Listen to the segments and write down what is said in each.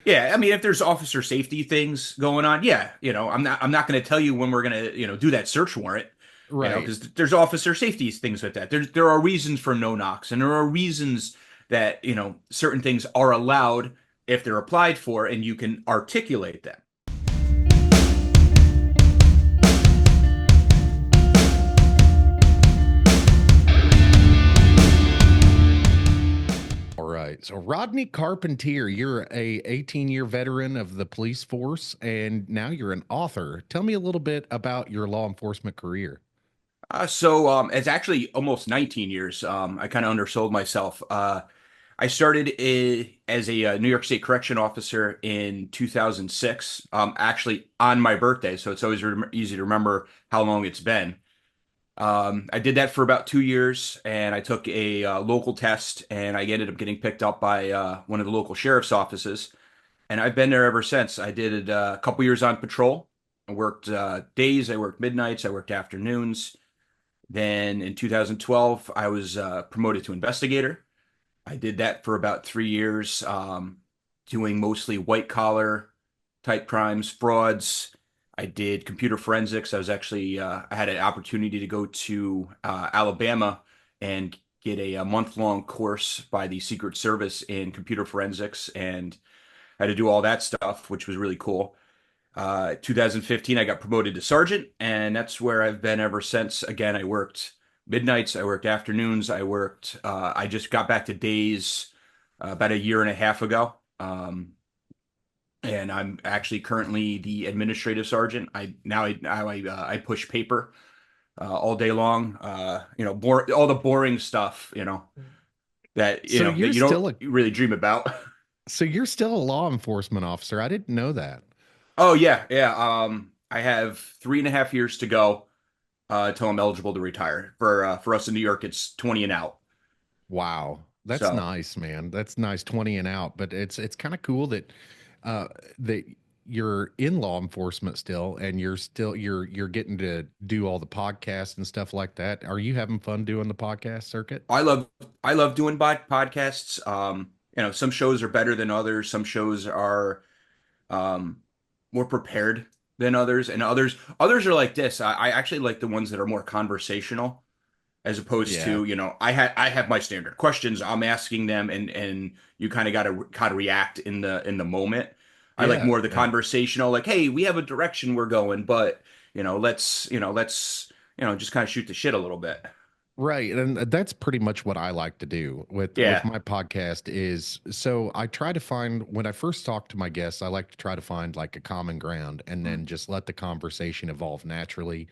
Yeah, I mean, if there's officer safety things going on, yeah, I'm not going to tell you when we're going to, do that search warrant, Right. because there's officer safety things with that. There are reasons for no knocks, and there are reasons that, certain things are allowed if they're applied for, and you can articulate them. All right. So Rodney Carpentier, you're a 18-year veteran of the police force, and now you're an author. Tell me a little bit about your law enforcement career. It's actually almost 19 years. I kind of undersold myself. I started as a New York State correction officer in 2006, actually on my birthday. So it's always easy to remember how long it's been. I did that for about 2 years, and I took a local test, and I ended up getting picked up by one of the local sheriff's offices. And I've been there ever since. I did a couple years on patrol. I worked days, I worked midnights, I worked afternoons. Then in 2012, I was promoted to investigator. I did that for about 3 years, doing mostly white collar type crimes, frauds. I did computer forensics. I had an opportunity to go to Alabama and get a month-long course by the Secret Service in computer forensics, and I had to do all that stuff, which was really cool. 2015, I got promoted to sergeant, and that's where I've been ever since. Again, I worked midnights, I worked afternoons, I just got back to days about a year and a half ago. And I'm actually currently the administrative sergeant. I push paper all day long. All the boring stuff, that So that you're you don't still a really dream about. so you're still a law enforcement officer. I didn't know that. Oh yeah, yeah. I have 3.5 years to go till I'm eligible to retire. For us in New York, it's 20 and out. Wow. That's So nice, man. That's nice, 20 and out. But it's kind of cool that uh that you're in law enforcement still and you're getting to do all the podcasts and stuff like that. Are you having fun doing the podcast circuit? I love I love doing podcasts. Some shows are better than others. Some shows are um, more prepared than others, and others are like this. I actually like the ones that are more conversational, as opposed Yeah. to, I have my standard questions. I'm asking them, and you kind of got to react in the moment. I like Yeah. more of the Yeah. conversational, like, hey, we have a direction we're going, but let's just kind of shoot the shit a little bit. Right. And that's pretty much what I like to do with Yeah. my podcast is so I try to find when I first talk to my guests, I like to try to find like a common ground and then just let the conversation evolve naturally.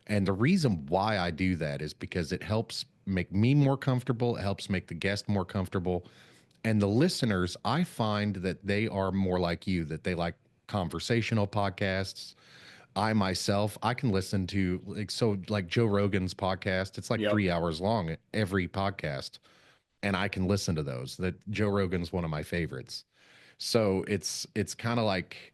And the reason why I do that is because it helps make me more comfortable, it helps make the guest more comfortable. And the listeners, I find that they are more like you, that they like conversational podcasts. I myself, I can listen to like Joe Rogan's podcast. It's like Yep. 3 hours long every podcast, and I can listen to those. That Joe Rogan's one of my favorites. So it's kind of like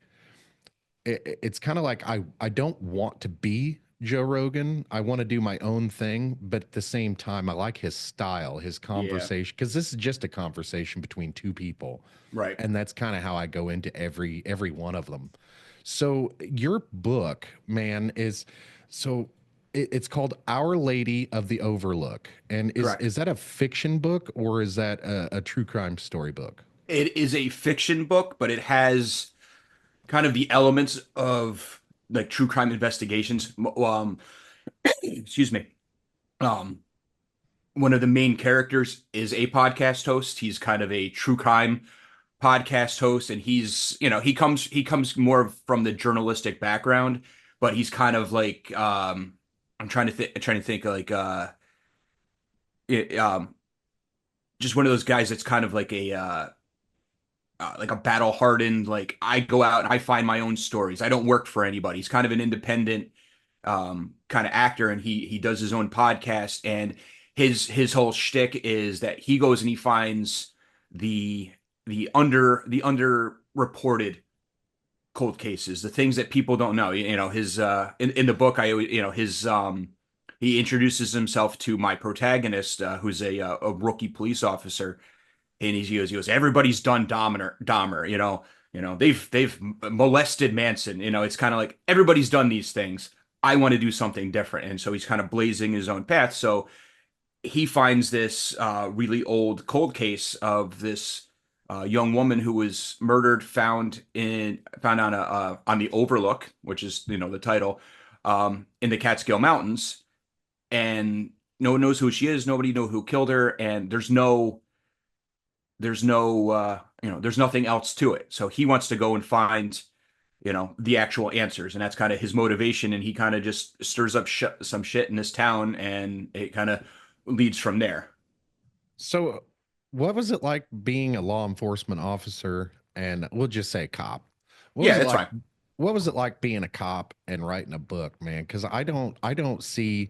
it's kind of like I don't want to be Joe Rogan. I want to do my own thing, but at the same time, I like his style, his Yeah. conversation, because this is just a conversation between two people, Right. and that's kind of how I go into every one of them. So your book, man, is so it's called Our Lady of the Overlook, and Correct. is that a fiction book or is that a true crime story book? It is a fiction book, but it has kind of the elements of like true crime investigations. Excuse me. Um, One of the main characters is a podcast host. He's kind of a true crime podcast host, and he comes more from the journalistic background, but he's kind of like, I'm trying to think like, it, just one of those guys that's kind of like a battle hardened, like, I go out and I find my own stories. I don't work for anybody. He's kind of an independent kind of actor, and he does his own podcast. And his whole shtick is that he goes and he finds the underreported cold cases, the things that people don't know. His in the book, I always, his he introduces himself to my protagonist, who's a rookie police officer, and he goes, everybody's done Dahmer, They've molested Manson. It's kind of like everybody's done these things. I want to do something different. And so he's kind of blazing his own path. So he finds this really old cold case of this young woman who was murdered, found on the Overlook, which is the title, in the Catskill Mountains, and no one knows who she is. Nobody knows who killed her, and there's nothing else to it. So he wants to go and find the actual answers, and that's kind of his motivation. And he kind of just stirs up some shit in this town, and it kind of leads from there. So, what was it like being a law enforcement officer and we'll just say cop? What Yeah, was it that's like? fine. What was it like being a cop and writing a book, man? Because I don't see,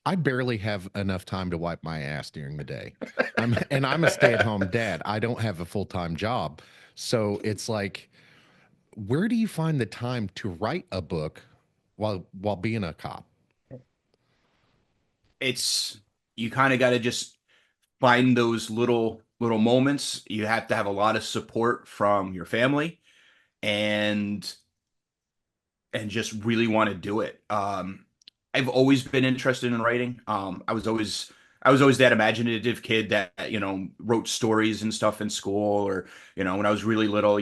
I barely have enough time to wipe my ass during the day. I'm a stay-at-home dad. I don't have a full-time job, so it's like, where do you find the time to write a book while being a cop? It's You kind of got to just find those little moments. You have to have a lot of support from your family, and just really want to do it. I've always been interested in writing. I was always that imaginative kid that wrote stories and stuff in school, or when I was really little.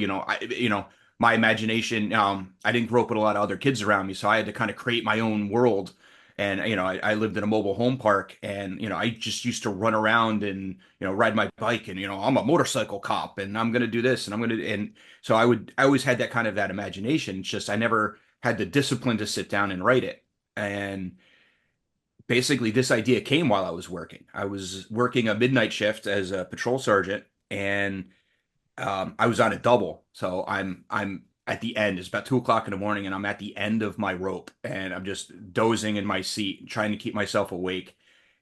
My imagination. I didn't grow up with a lot of other kids around me, so I had to kind of create my own world. And I lived in a mobile home park, and I just used to run around and ride my bike, and I'm a motorcycle cop, and I'm gonna do this, and so I always had that imagination. It's just I never had the discipline to sit down and write it. And basically, this idea came while I was working. I was working a midnight shift as a patrol sergeant, and I was on a double. So I'm at the end. It's about 2 o'clock in the morning, and I'm at the end of my rope, and I'm just dozing in my seat, trying to keep myself awake.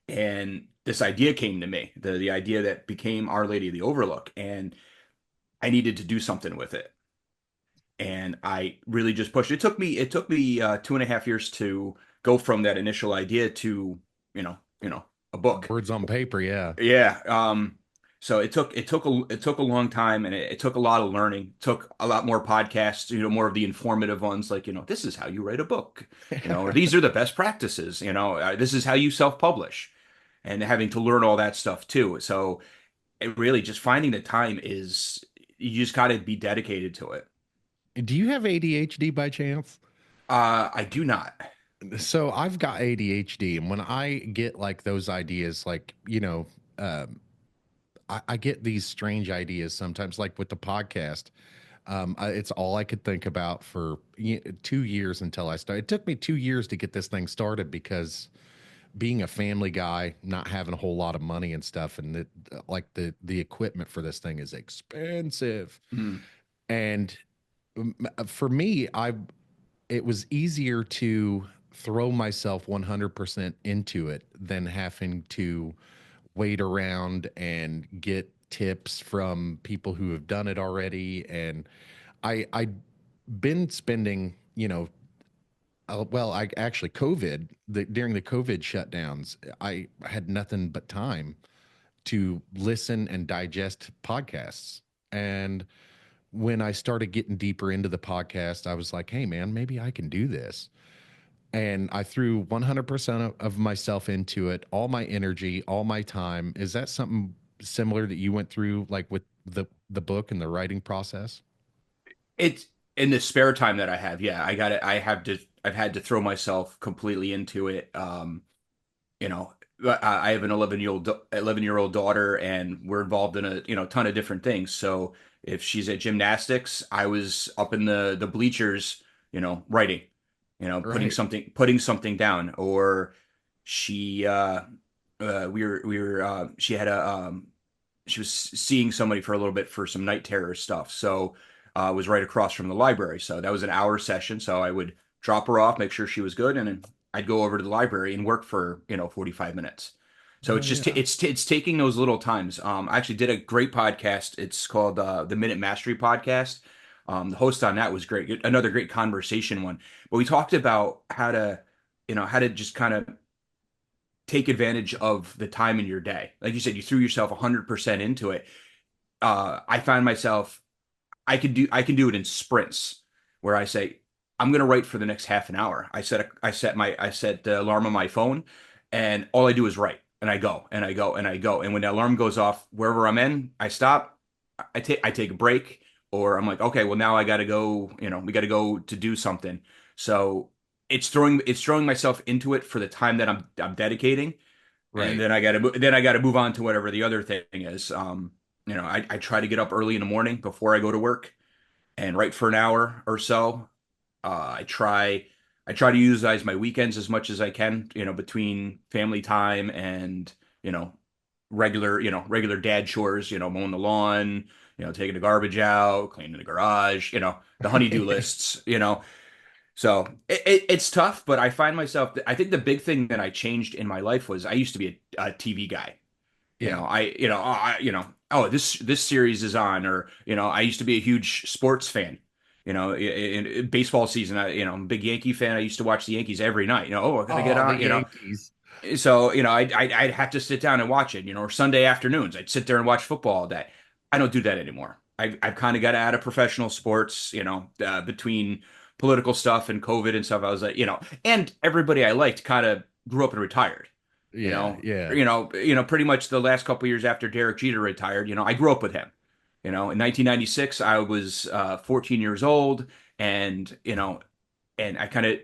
And this idea came to me, the idea that became Our Lady of the Overlook, and I needed to do something with it. And I really just pushed. It took me 2.5 years to go from that initial idea to a book. Words on paper, yeah. Yeah. So it took a long time, and it took a lot of learning. It took a lot more podcasts, more of the informative ones, like this is how you write a book, or these are the best practices, this is how you self-publish, and having to learn all that stuff too. So it really just finding the time is you just got to be dedicated to it. Do you have ADHD by chance? I do not. So I've got ADHD, and when I get like those ideas, like, I get these strange ideas sometimes, like with the podcast. It's all I could think about for 2 years until I started. It took me 2 years to get this thing started because being a family guy, not having a whole lot of money and stuff, and the equipment for this thing is expensive. Mm. And for me, I it was easier to throw myself 100% into it than having to wait around and get tips from people who have done it already. And I been spending, well, I actually during the COVID shutdowns, I had nothing but time to listen and digest podcasts. And when I started getting deeper into the podcast, I was like, hey, man, maybe I can do this. And I threw 100% of myself into it, all my energy, all my time. Is that something similar that you went through, like with the book and the writing process? It's in the spare time that I have. Yeah, I got it. I've had to throw myself completely into it. You know, I have an 11-year old daughter, and we're involved in a ton of different things. So if she's at gymnastics, I was up in the bleachers, writing, Right. putting something down. Or she she had a she was seeing somebody for a little bit for some night terror stuff. So was right across from the library. So that was an hour session. So I would drop her off, make sure she was good, and then I'd go over to the library and work for 45 minutes. So Oh it's just yeah. it's taking those little times. I actually did a great podcast. It's called the Minute Mastery Podcast. The host on that was great. Another great conversation one. But we talked about how to just kind of take advantage of the time in your day. Like you said, you threw yourself 100% into it. I find myself I can do it in sprints where I say I'm going to write for the next half an hour. I set the alarm on my phone, and all I do is write, and I go and I go and I go. And when the alarm goes off, wherever I'm in, I stop. I take a break, or I'm like, okay, well now I got to go. We got to go to do something. So it's throwing myself into it for the time that I'm dedicating, and Right. then I got to move on to whatever the other thing is. I try to get up early in the morning before I go to work and write for an hour or so. Uh, I try I try to utilize my weekends as much as I can, between family time and, you know, regular dad chores, mowing the lawn, taking the garbage out, cleaning the garage, the honeydew lists. So it's tough, but I find myself, I think the big thing that I changed in my life was I used to be a TV guy. Yeah. Oh, this series is on, or I used to be a huge sports fan. In baseball season, I'm a big Yankee fan. I used to watch the Yankees every night. Oh, I gotta get Oh, the on. Yankees. So I'd have to sit down and watch it. Or Sunday afternoons, I'd sit there and watch football all day. I don't do that anymore. I've kind of got out of professional sports. Between political stuff and COVID and stuff, I was like, and everybody I liked kind of grew up and retired you Yeah, know, yeah. pretty much the last couple of years after Derek Jeter retired, I grew up with him. In 1996, I was 14 years old, and and I kind of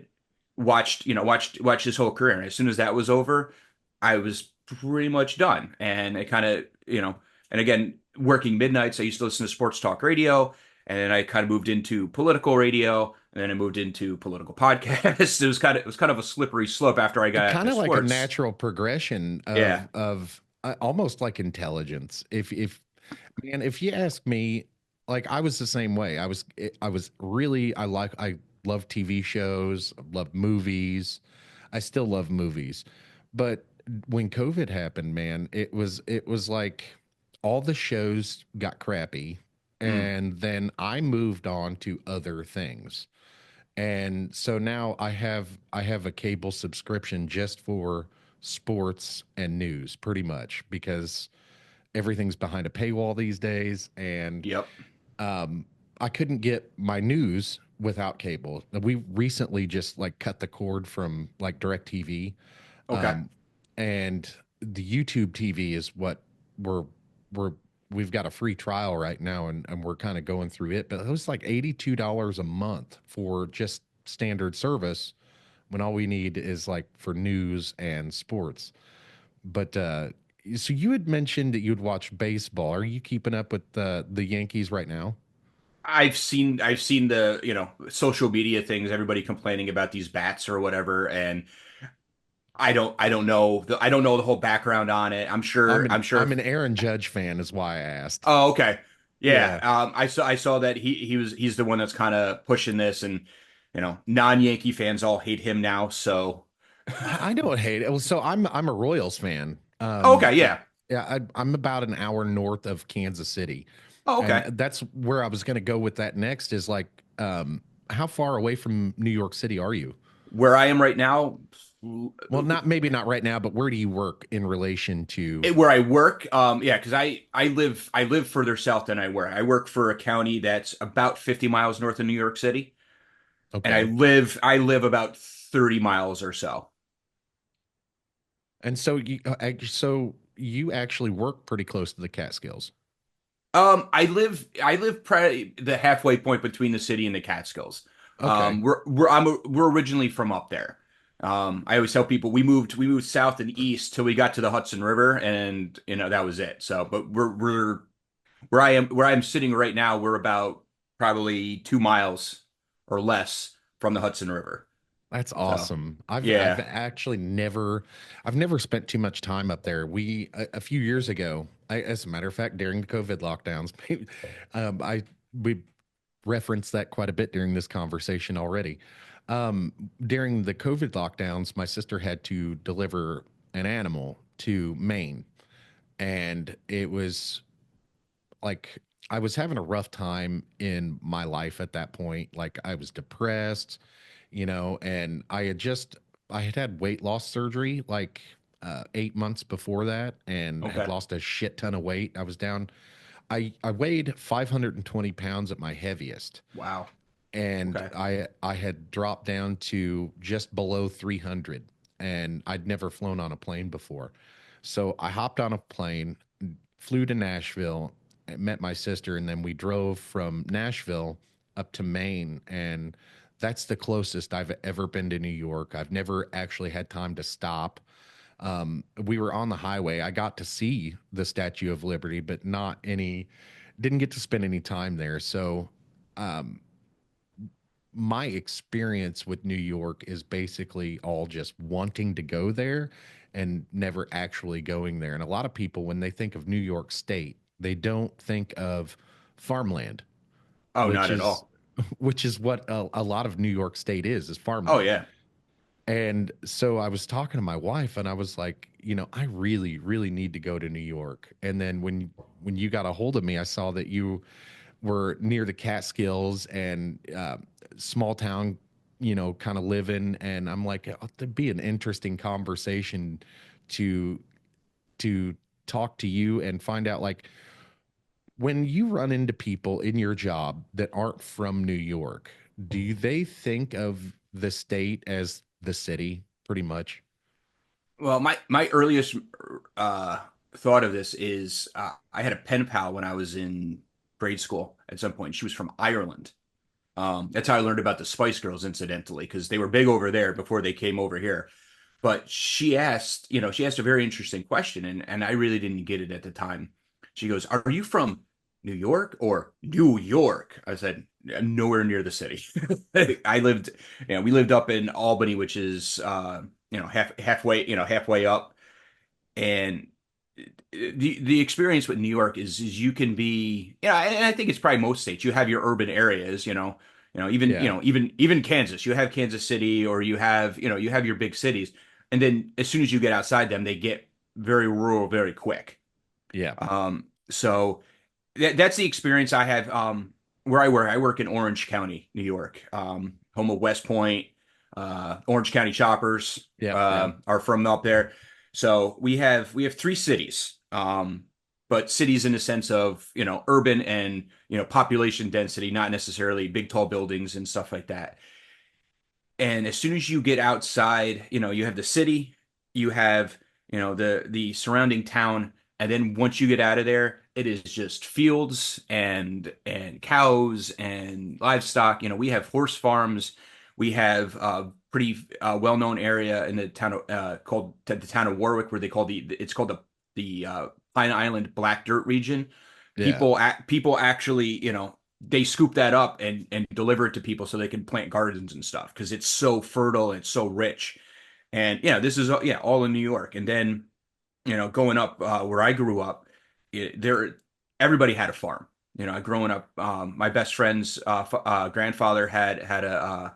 watched his whole career. And as soon as that was over, I was pretty much done. And I kind of, and again, working midnights, I used to listen to sports talk radio, and then I kind of moved into political radio, and then I moved into political podcasts. It was kind of a slippery slope after I got Kind into of like a sports. natural progression Yeah. of almost like intelligence. If man, if you ask me, like I was the same way. I was really I love TV shows, I love movies. I still love movies. But when COVID happened, man, it was like all the shows got crappy, Mm. and then I moved on to other things. And so now I have a cable subscription just for sports and news pretty much because everything's behind a paywall these days, and Yep. um I couldn't get my news without cable. We recently just like cut the cord from like DirecTV, Okay. um and the YouTube TV is what we're we're we've got a free trial right now, and we're kind of going through it, but it was like $82 a month for just standard service when all we need is like for news and sports. But so you had mentioned that you'd watch baseball. Are you keeping up with the Yankees right now? I've seen the, social media things, everybody complaining about these bats or whatever, and I don't know I don't know the whole background on it. I'm sure I'm an Aaron Judge fan, is why I asked. Oh, okay. Yeah. Yeah, I saw that he's the one that's kind of pushing this, and non-Yankee fans all hate him now, so I don't hate it. Well, so I'm a Royals fan. Oh, okay, yeah. Yeah, I'm about an hour north of Kansas City, Oh, and okay. that's where I was going to go with that next. Is like, how far away from New York City are you? Where I am right now, Well, not maybe not right now, but where do you work in relation to? where I work, yeah, because I live further south than I work. I work for a county that's about 50 miles north of New York City, and Okay, I live about 30 miles or so. and so you actually work pretty close to the Catskills. I live the halfway point between the city and the Catskills. Okay, We're originally from up there. I always tell people we moved south and east till we got to the Hudson River, and that was it. So, but we're where I am sitting right now. We're about probably 2 miles or less from the Hudson River. that's So, awesome. I've yeah. actually never spent too much time up there. We a few years ago, as a matter of fact, during the COVID lockdowns, I we referenced that quite a bit during this conversation already. During the COVID lockdowns, my sister had to deliver an animal to Maine, and it was like I was having a rough time in my life at that point. Like I was depressed, and I had had weight loss surgery like 8 months before that, and had Okay. lost a shit ton of weight. I weighed 520 pounds at my heaviest, Wow. and Okay. I had dropped down to just below 300, and I'd never flown on a plane before. So I hopped on a plane, flew to Nashville, met my sister, and then we drove from Nashville up to Maine. And that's the closest I've ever been to New York. I've never actually had time to stop. We were on the highway. I got to see the Statue of Liberty, but not any, didn't get to spend any time there. So, um, my experience with New York is basically all just wanting to go there and never actually going there. And a lot of people, when they think of New York State, they don't think of farmland, Oh, which not at is all. which is what a lot of New York State is Oh, farmland. yeah. And so I was talking to my wife, and I was like, I really, really need to go to New York. And then when you got a hold of me, I saw that you were near the Catskills and small town, kind of living. And I'm like, oh, that'd be an interesting conversation to to talk to you and find out, like, when you run into people in your job that aren't from New York, do they think of the state as the city, pretty much? Well, my earliest uh, thought of this is I had a pen pal when I was in grade school at some point. She was from Ireland. That's how I learned about the Spice Girls, incidentally, because they were big over there before they came over here. But she asked a very interesting question, and I really didn't get it at the time. She goes, "Are you from New York or New York?" I said, "Nowhere near the city." I lived, we lived up in Albany, which is, halfway up, and the experience with New York is you can be, and I think it's probably most states. You have your urban areas, even Yeah, even Kansas. You have Kansas City, or you have your big cities, and then as soon as you get outside them, they get very rural very quick. yeah, So that's the experience I have. Where I work, I work in Orange County, New York, home of West Point. Orange County Choppers yeah, yeah. are from up there. So we have three cities, but cities in the sense of urban and population density, not necessarily big tall buildings and stuff like that. And as soon as you get outside, you have the city, you have, the surrounding town, and then once you get out of there, it is just fields and cows and livestock. We have horse farms. We have a pretty well-known area in the town of, called the town of Warwick, where it's called the Pine Island Black Dirt region. Yeah. People actually, they scoop that up and deliver it to people so they can plant gardens and stuff because it's so fertile and it's so rich. And this is all in New York. And then going up where I grew up, there everybody had a farm. Growing up, my best friend's grandfather had a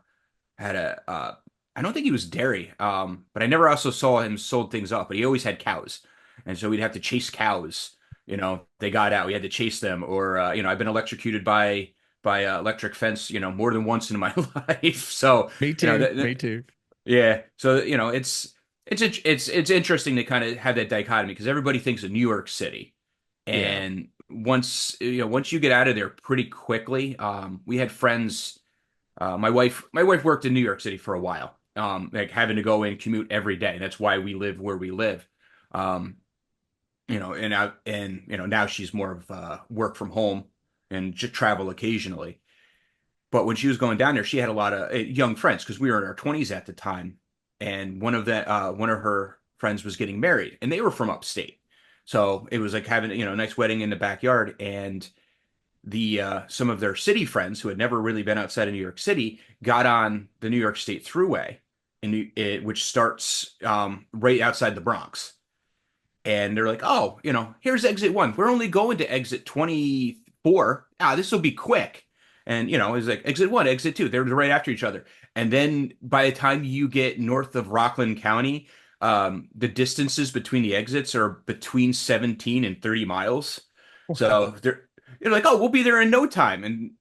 I don't think he was dairy, but I never also saw him sold things up. But he always had cows, and so we'd have to chase cows. They got out. We had to chase them, or I've been electrocuted by electric fence, more than once in my life. So Me you know too. that, Me that- too. yeah. So it's interesting to kind of have that dichotomy because everybody thinks of New York City, Yeah. and once you get out of there pretty quickly, we had friends. My wife worked in New York City for a while, like having to go and commute every day. That's why we live where we live. Um, and now she's more of work from home and just travel occasionally. But when she was going down there, she had a lot of young friends because we were in our 20s at the time, and one of her friends was getting married, and they were from upstate. So it was like having a nice wedding in the backyard, and the some of their city friends who had never really been outside of New York City got on the New York State Thruway, which starts right outside the Bronx. And they're like, "Oh, here's exit one. We're only going to exit 24. This will be quick." And it's like exit one, exit two. They're right after each other. And then by the time you get north of Rockland County, the distances between the exits are between 17 and 30 miles. So Wow. they're like, "Oh, we'll be there in no time." And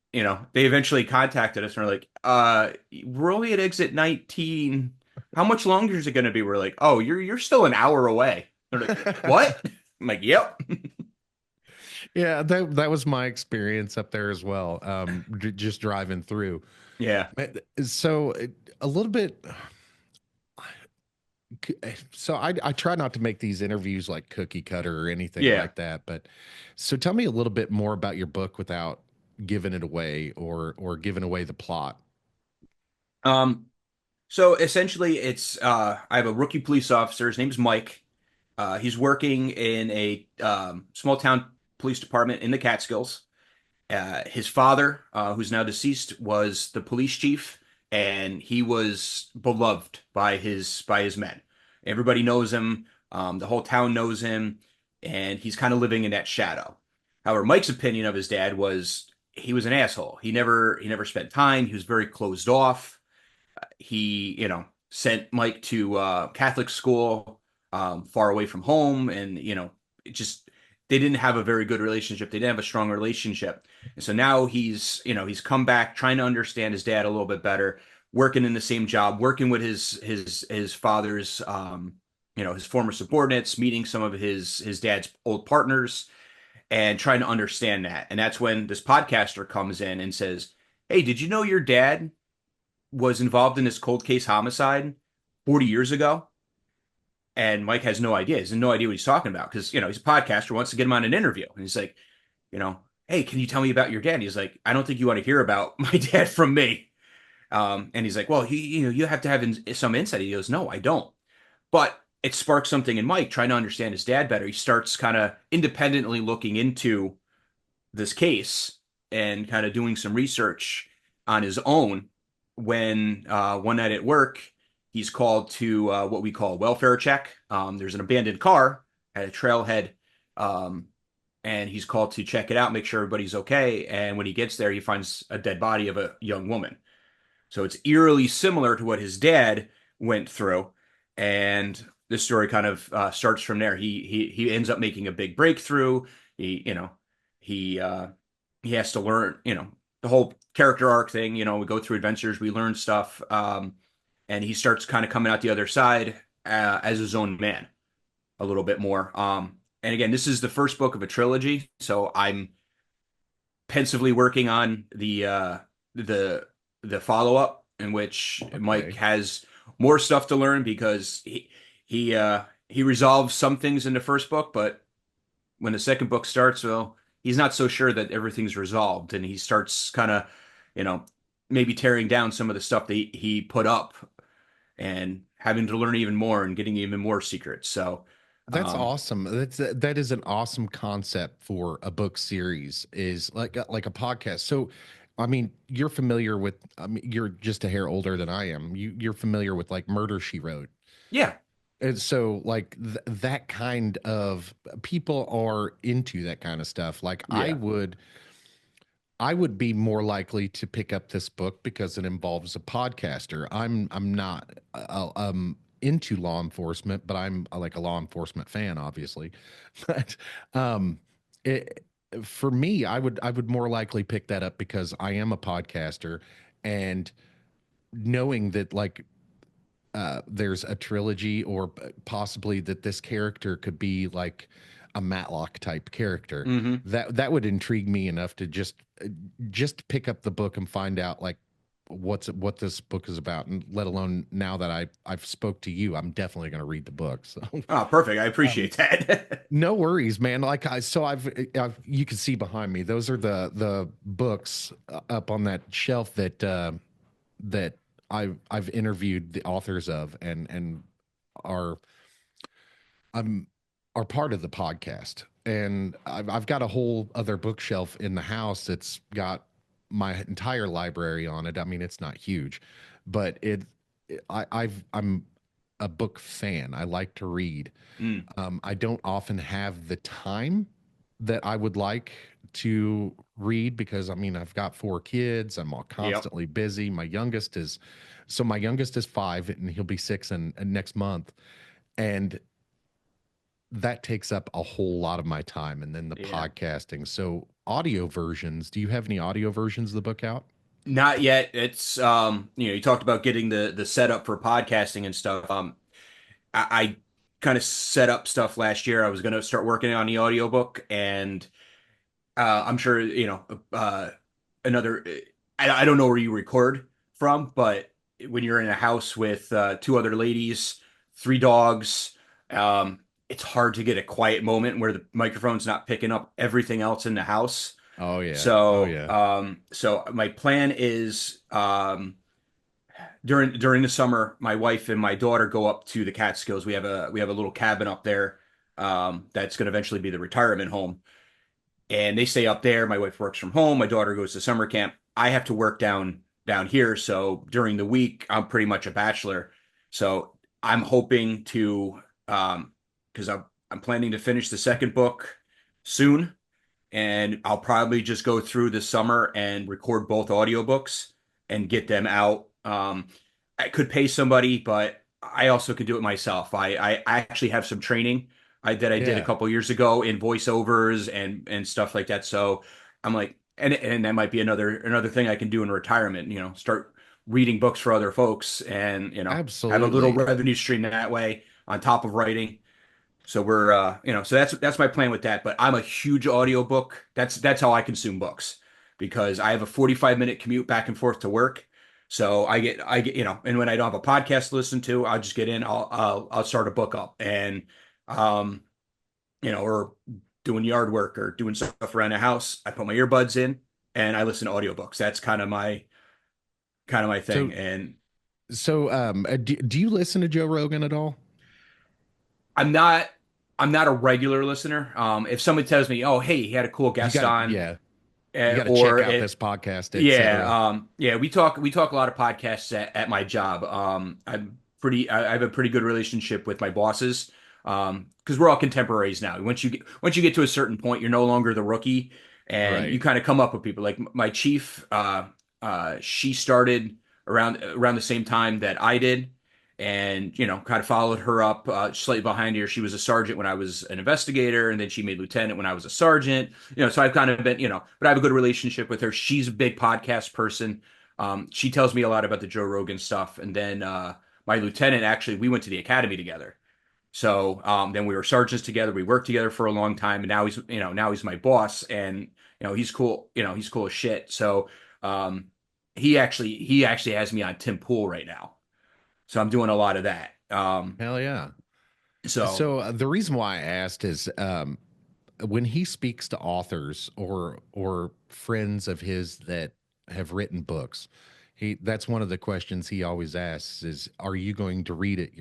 they eventually contacted us and are like, we're only at exit 19. How much longer is it going to be?" We're like, "Oh, you're still an hour away." They're like, "What?" I'm like, "Yep." Yeah, that was my experience up there as well. Just driving through. Yeah, So a little bit. So I try not to make these interviews like cookie cutter or anything yeah. like that. But so tell me a little bit more about your book without giving it away or giving away the plot. Um, so essentially, it's I have a rookie police officer. His name's Mike. He's working in a small town police department in the Catskills. His father, who's now deceased, was the police chief, and he was beloved by his men. Everybody knows him. The whole town knows him, and he's kind of living in that shadow. However, Mike's opinion of his dad was he was an asshole. He never spent time. He was very closed off. He, sent Mike to Catholic school, far away from home, and it just they didn't have a very good relationship. They didn't have a strong relationship, and so now he's come back trying to understand his dad a little bit better, working in the same job, working with his father's, his former subordinates, meeting some of his dad's old partners, and trying to understand that. And that's when this podcaster comes in and says, "Hey, did you know your dad was involved in this cold case homicide 40 years ago?" And Mike has no idea. He has no idea what he's talking about because, he's a podcaster, wants to get him on an interview. And he's like, hey, can you tell me about your dad? And he's like, I don't think you want to hear about my dad from me. And he's like, well, you have to have some insight. He goes, no, I don't. But it sparks something in Mike trying to understand his dad better. He starts kind of independently looking into this case and kind of doing some research on his own when one night at work he's called to what we call a welfare check. There's an abandoned car at a trailhead, um, and he's called to check it out, make sure everybody's okay. And when he gets there, he finds a dead body of a young woman. So it's eerily similar to what his dad went through, and this story kind of starts from there. He ends up making a big breakthrough. He you know he he has to learn, the whole character arc thing. We go through adventures, we learn stuff, and he starts kind of coming out the other side as his own man a little bit more. And again, this is the first book of a trilogy, so I'm pensively working on the the follow up in which Mike Okay. has more stuff to learn because he resolves some things in the first book, but when the second book starts, well, he's not so sure that everything's resolved, and he starts kind of, you know, maybe tearing down some of the stuff that he put up and having to learn even more and getting even more secrets. So, That's um, awesome. That is an awesome concept for a book series is like a podcast. So, I mean, you're familiar with I mean, you're just a hair older than I am. You're familiar with like Murder She Wrote. yeah, And so like that kind of people are into that kind of stuff. Like yeah, I would be more likely to pick up this book because it involves a podcaster. I'm not into law enforcement, but I'm like a law enforcement fan, obviously. But um, it, for me, I would more likely pick that up because I am a podcaster, and knowing that like there's a trilogy or possibly that this character could be like a Matlock type character hmm, that would intrigue me enough to just pick up the book and find out like what this book is about, and let alone now that I've spoke to you, I'm definitely going to read the book. So oh, perfect. I um, appreciate that. no worries, man. Like I've you can see behind me, those are the books up on that shelf that I've interviewed the authors of and are I'm are part of the podcast. And I've got a whole other bookshelf in the house that's got my entire library on it. I mean, it's not huge, but I'm a book fan. I like to read. Mm, I don't often have the time that I would like to read because I mean I've got four kids. I'm all yep. constantly busy. My youngest is 5 and he'll be 6 in next month, and that takes up a whole lot of my time. And then the Yeah. podcasting. So audio versions. Do you have any audio versions of the book out? Not yet. It's you talked about getting the setup for podcasting and stuff. I kind of set up stuff last year. I was going to start working on the audiobook, and I'm sure, another, I don't know where you record from, but when you're in a house with two other ladies, three dogs, um, it's hard to get a quiet moment where the microphone's not picking up everything else in the house. Oh yeah. Oh So, yeah. so my plan is, during the summer, my wife and my daughter go up to the Catskills. We have a little cabin up there, that's going to eventually be the retirement home, and they stay up there. My wife works from home. My daughter goes to summer camp. I have to work down here, so during the week I'm pretty much a bachelor. So I'm hoping to, because I'm planning to finish the second book soon, and I'll probably just go through the summer and record both audiobooks and get them out. I could pay somebody, but I also could do it myself. I actually have some training that I did a Yeah. couple years ago in voiceovers and stuff like that. So I'm like, and that might be another thing I can do in retirement. Start reading books for other folks, and have a little Absolutely. revenue stream that way on top of writing. So we're so that's my plan with that. But I'm a huge audiobook. That's how I consume books, because I have a 45-minute commute back and forth to work. So I get and when I don't have a podcast to listen to, I'll just get in, I'll start a book up, and um or doing yard work or doing stuff around the house, I put my earbuds in and I listen to audiobooks. That's kind of my thing. So And do you listen to Joe Rogan at all? I'm not I'm not a regular listener. If somebody tells me, "Oh, hey, he had a cool You guest got to on," yeah, you got to or check out if this podcast, etc. yeah, we talk a lot of podcasts at my job. I have a pretty good relationship with my bosses. Because we're all contemporaries now. Once you get to a certain point, you're no longer the rookie, and you Right. kind of come up with people. Like my chief, she started around the same time that I did, and kind of followed her up, slightly behind her. She was a sergeant when I was an investigator, and then she made lieutenant when I was a sergeant. So I've kind of been, but I have a good relationship with her. She's a big podcast person. She tells me a lot about the Joe Rogan stuff. And then my lieutenant, actually, we went to the academy together. So then we were sergeants together. We worked together for a long time, and now he's my boss, and he's cool. He's cool as shit. So um, he actually has me on Tim Pool right now. So I'm doing a lot of that. Hell yeah. So So the reason why I asked is when he speaks to authors or friends of his that have written books, he that's one of the questions he always asks is, are you going to read it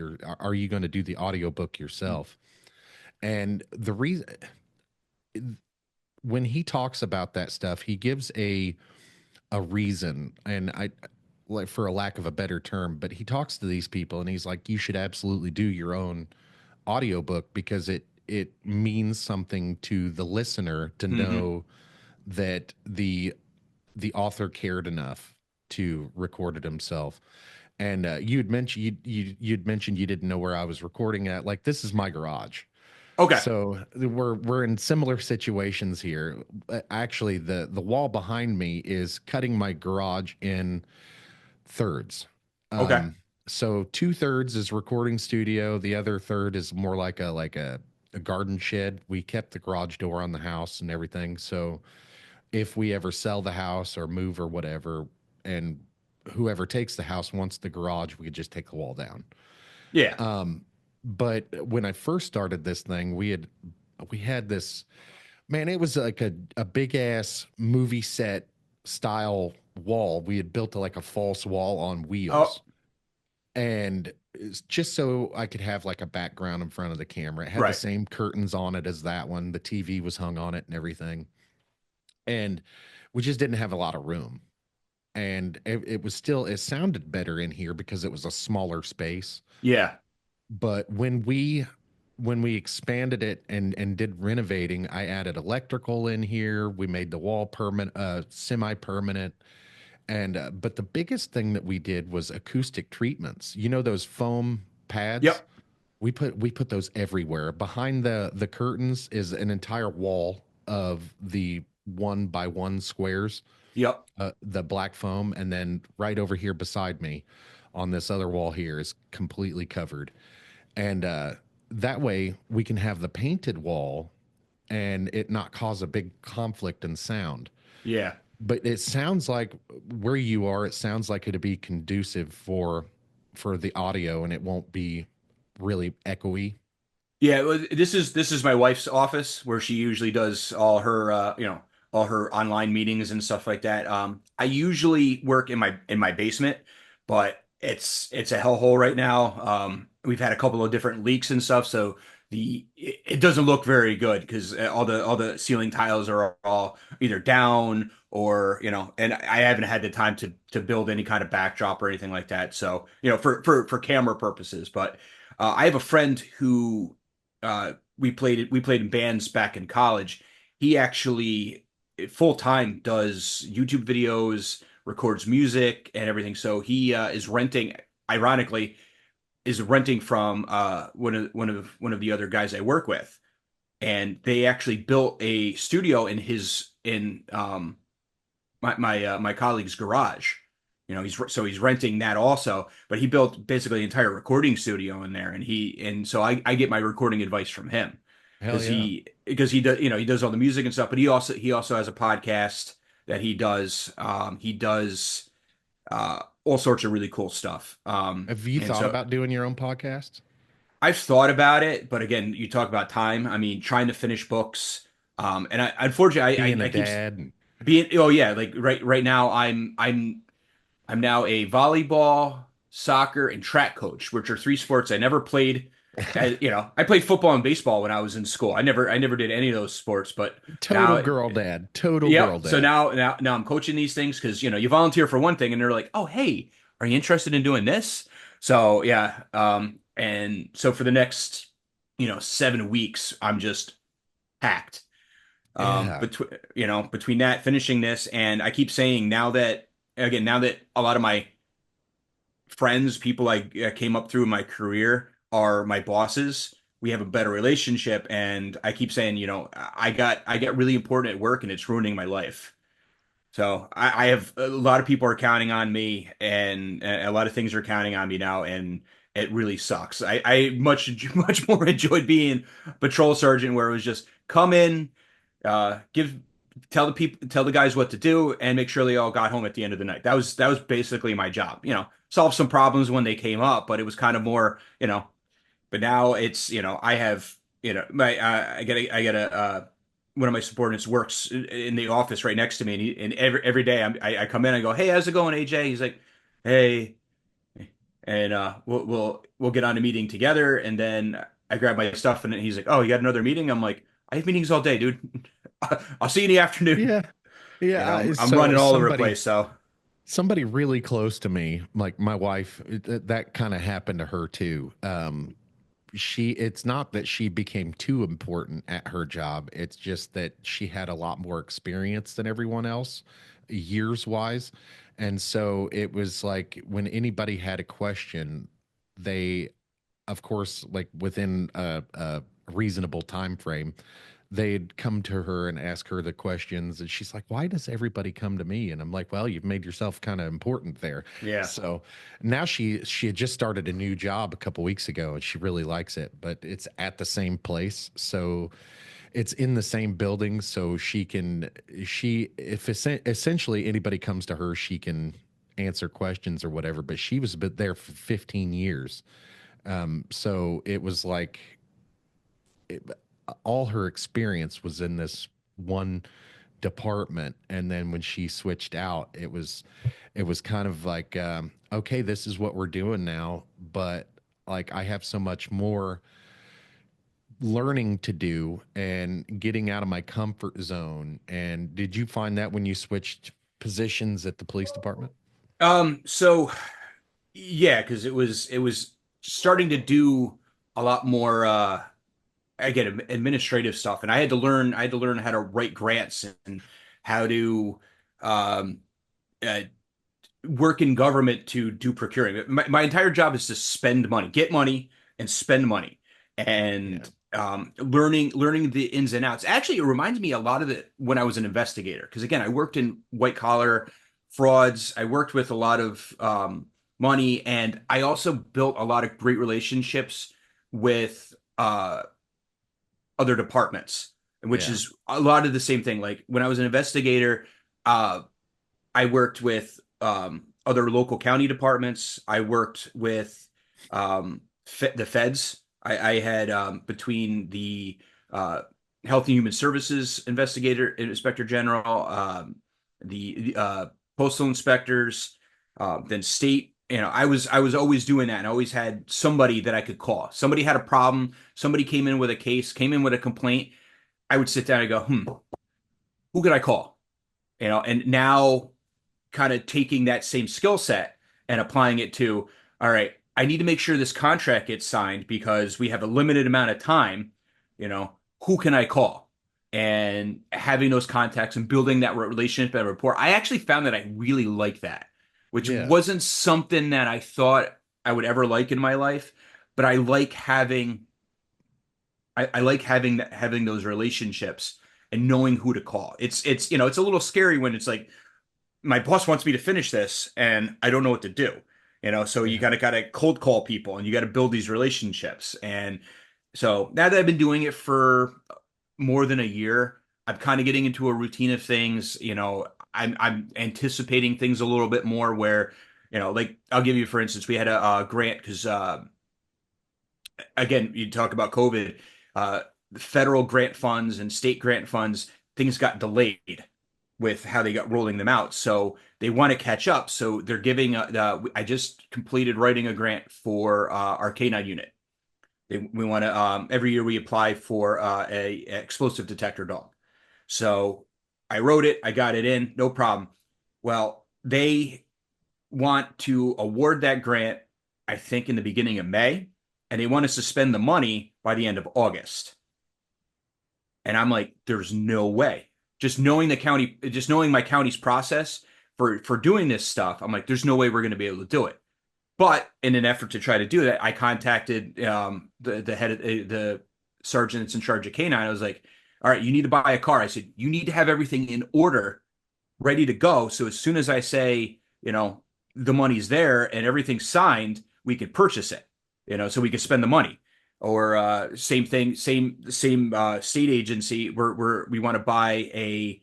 are you going to do the audiobook yourself? And the reason when he talks about that stuff, he gives a reason, and I like, for a lack of a better term, but he talks to these people and he's like, you should absolutely do your own audiobook because it means something to the listener to mhm. know that the author cared enough to record it himself. And you'd mentioned you'd mentioned you didn't know where I was recording at. Like, this is my garage. Okay, So we're in similar situations here. Actually, the wall behind me is cutting my garage in thirds. okay, Um, so two-thirds is recording studio. The other third is more like a garden shed. We kept the garage door on the house and everything. So if we ever sell the house or move or whatever, and whoever takes the house wants the garage, we could just take the wall down. yeah, But when I first started this thing, we had this, man, it was like a big ass movie set style wall. We had built like a false wall on oh, wheels. And it's just so I could have like a background in front of the camera. It had the right, same curtains on it as that one. The TV was hung on it and everything. And we just didn't have a lot of room. And it was still, it sounded better in here because it was a smaller space. yeah, But when we expanded it and did renovating, I added electrical in here. We made the wall permanent, semi-permanent. And but the biggest thing that we did was acoustic treatments. You know those foam pads? yep, We put those everywhere. Behind the curtains is an entire wall of the 1 by 1 squares, yep, the black foam, and then right over here beside me, on this other wall here, is completely covered. And that way we can have the painted wall and it not cause a big conflict in sound. Yeah. But it sounds like where you are, it sounds like it'd be conducive for the audio and it won't be really echoey. Yeah, well, this is my wife's office where she usually does all her all her online meetings and stuff like that. I usually work in my basement, but it's a hellhole right now. We've had a couple of different leaks and stuff, so it doesn't look very good because all the ceiling tiles are all either down or and I haven't had the time to build any kind of backdrop or anything like that. So for camera purposes, but I have a friend who we played in bands back in college. He actually full time does YouTube videos, records music and everything. So he is renting, ironically, is renting from one of the other guys I work with, and they actually built a studio in his in my colleague's garage. He's renting that also, but he built basically the entire recording studio in there, and so I get my recording advice from him Hell yeah. because he does he does all the music and stuff, but he also has a podcast that he does. He does all sorts of really cool stuff. Have you And thought so about doing your own podcast? I've thought about it, but again, you talk about time. I mean, trying to finish books. And I unfortunately Being a I keep dad and being oh yeah, like right now I'm now a volleyball, soccer, and track coach, which are three sports I never played. I played football and baseball when I was in school. I never did any of those sports, but total now, girl dad, total girl yep. So dad. now I'm coaching these things because you volunteer for one thing, and they're like, oh hey, are you interested in doing this? So yeah, and so for the next 7 weeks, I'm just packed. Yeah. Between that finishing this, and I keep saying now that a lot of my friends, people I came up through in my career are my bosses. We have a better relationship, and I keep saying, I get really important at work, and it's ruining my life. So I have a lot of people are counting on me, and a lot of things are counting on me now, and it really sucks. I much more enjoyed being patrol sergeant, where it was just come in, give tell the guys what to do, and make sure they all got home at the end of the night. That was basically my job. Solve some problems when they came up, but it was kind of more. But now it's I have my I get a one of my subordinates works in the office right next to me, and every day I come in, I go, hey, how's it going, AJ? He's like, hey, and we'll get on a meeting together, and then I grab my stuff, and then he's like, oh, you got another meeting? I'm like, I have meetings all day, dude. I'll see you in the afternoon. Yeah. Yeah. I'm So running all over the place, so somebody really close to me, like my wife, that kind of happened to her too. It's not that she became too important at her job. It's just that she had a lot more experience than everyone else, years wise. And so it was like when anybody had a question, they, of course, like within a reasonable time frame, they'd come to her and ask her the questions, and she's like, why does everybody come to me? And I'm like, well, you've made yourself kind of important there. yeah. So now she had just started a new job a couple weeks ago and she really likes it, but it's at the same place, so it's in the same building, so she if essentially anybody comes to her, she can answer questions or whatever. But she was a bit there for 15 years. So it was like it, all her experience was in this one department, and then when she switched out, it was kind of like, okay, this is what we're doing now, but like I have so much more learning to do and getting out of my comfort zone. And did you find that when you switched positions at the police department? So yeah, because it was starting to do a lot more again administrative stuff, and I had to learn how to write grants and how to um uh, work in government to do procuring. My entire job is to spend money, get money, and spend money, Yeah. and learning the ins and outs. Actually, it reminds me a lot of the when I was an investigator, because again, I worked in white collar frauds. I worked with a lot of money, and I also built a lot of great relationships with other departments. which Yeah. is a lot of the same thing. Like when I was an investigator, uh, I worked with other local county departments. I worked with the feds. I had between the uh, Health and Human Services investigator, inspector general, the postal inspectors, then state. I was always doing that, and I always had somebody that I could call. Somebody had a problem. Somebody came in with a case, came in with a complaint. I would sit down and go, who could I call? And now kind of taking that same skill set and applying it to, all right, I need to make sure this contract gets signed because we have a limited amount of time. You know, who can I call? And having those contacts and building that relationship and rapport, I actually found that I really like that, which Yeah. wasn't something that I thought I would ever like in my life, but I like having those relationships and knowing who to call. It's a little scary when it's like my boss wants me to finish this and I don't know what to do. So you Yeah. gotta cold call people and you gotta build these relationships. And so now that I've been doing it for more than a year, I'm kind of getting into a routine of things. I'm anticipating things a little bit more where, like I'll give you for instance, we had a grant because again, you talk about COVID, uh, federal grant funds and state grant funds, things got delayed with how they got rolling them out. So they want to catch up. So they're giving, I just completed writing a grant for our K9 unit. We want to, every year we apply for a explosive detector dog. So I wrote it, I got it in, no problem. Well, they want to award that grant, I think, in the beginning of May, and they want to suspend the money by the end of August. And I'm like, there's no way. Just knowing my county's process for doing this stuff, I'm like, there's no way we're going to be able to do it. But in an effort to try to do that, I contacted the head of the sergeant that's in charge of K9. I was like, all right, you need to buy a car. I said, you need to have everything in order, ready to go. So as soon as I say, the money's there and everything's signed, we could purchase it, so we could spend the money. Or same thing, same state agency. We want to buy a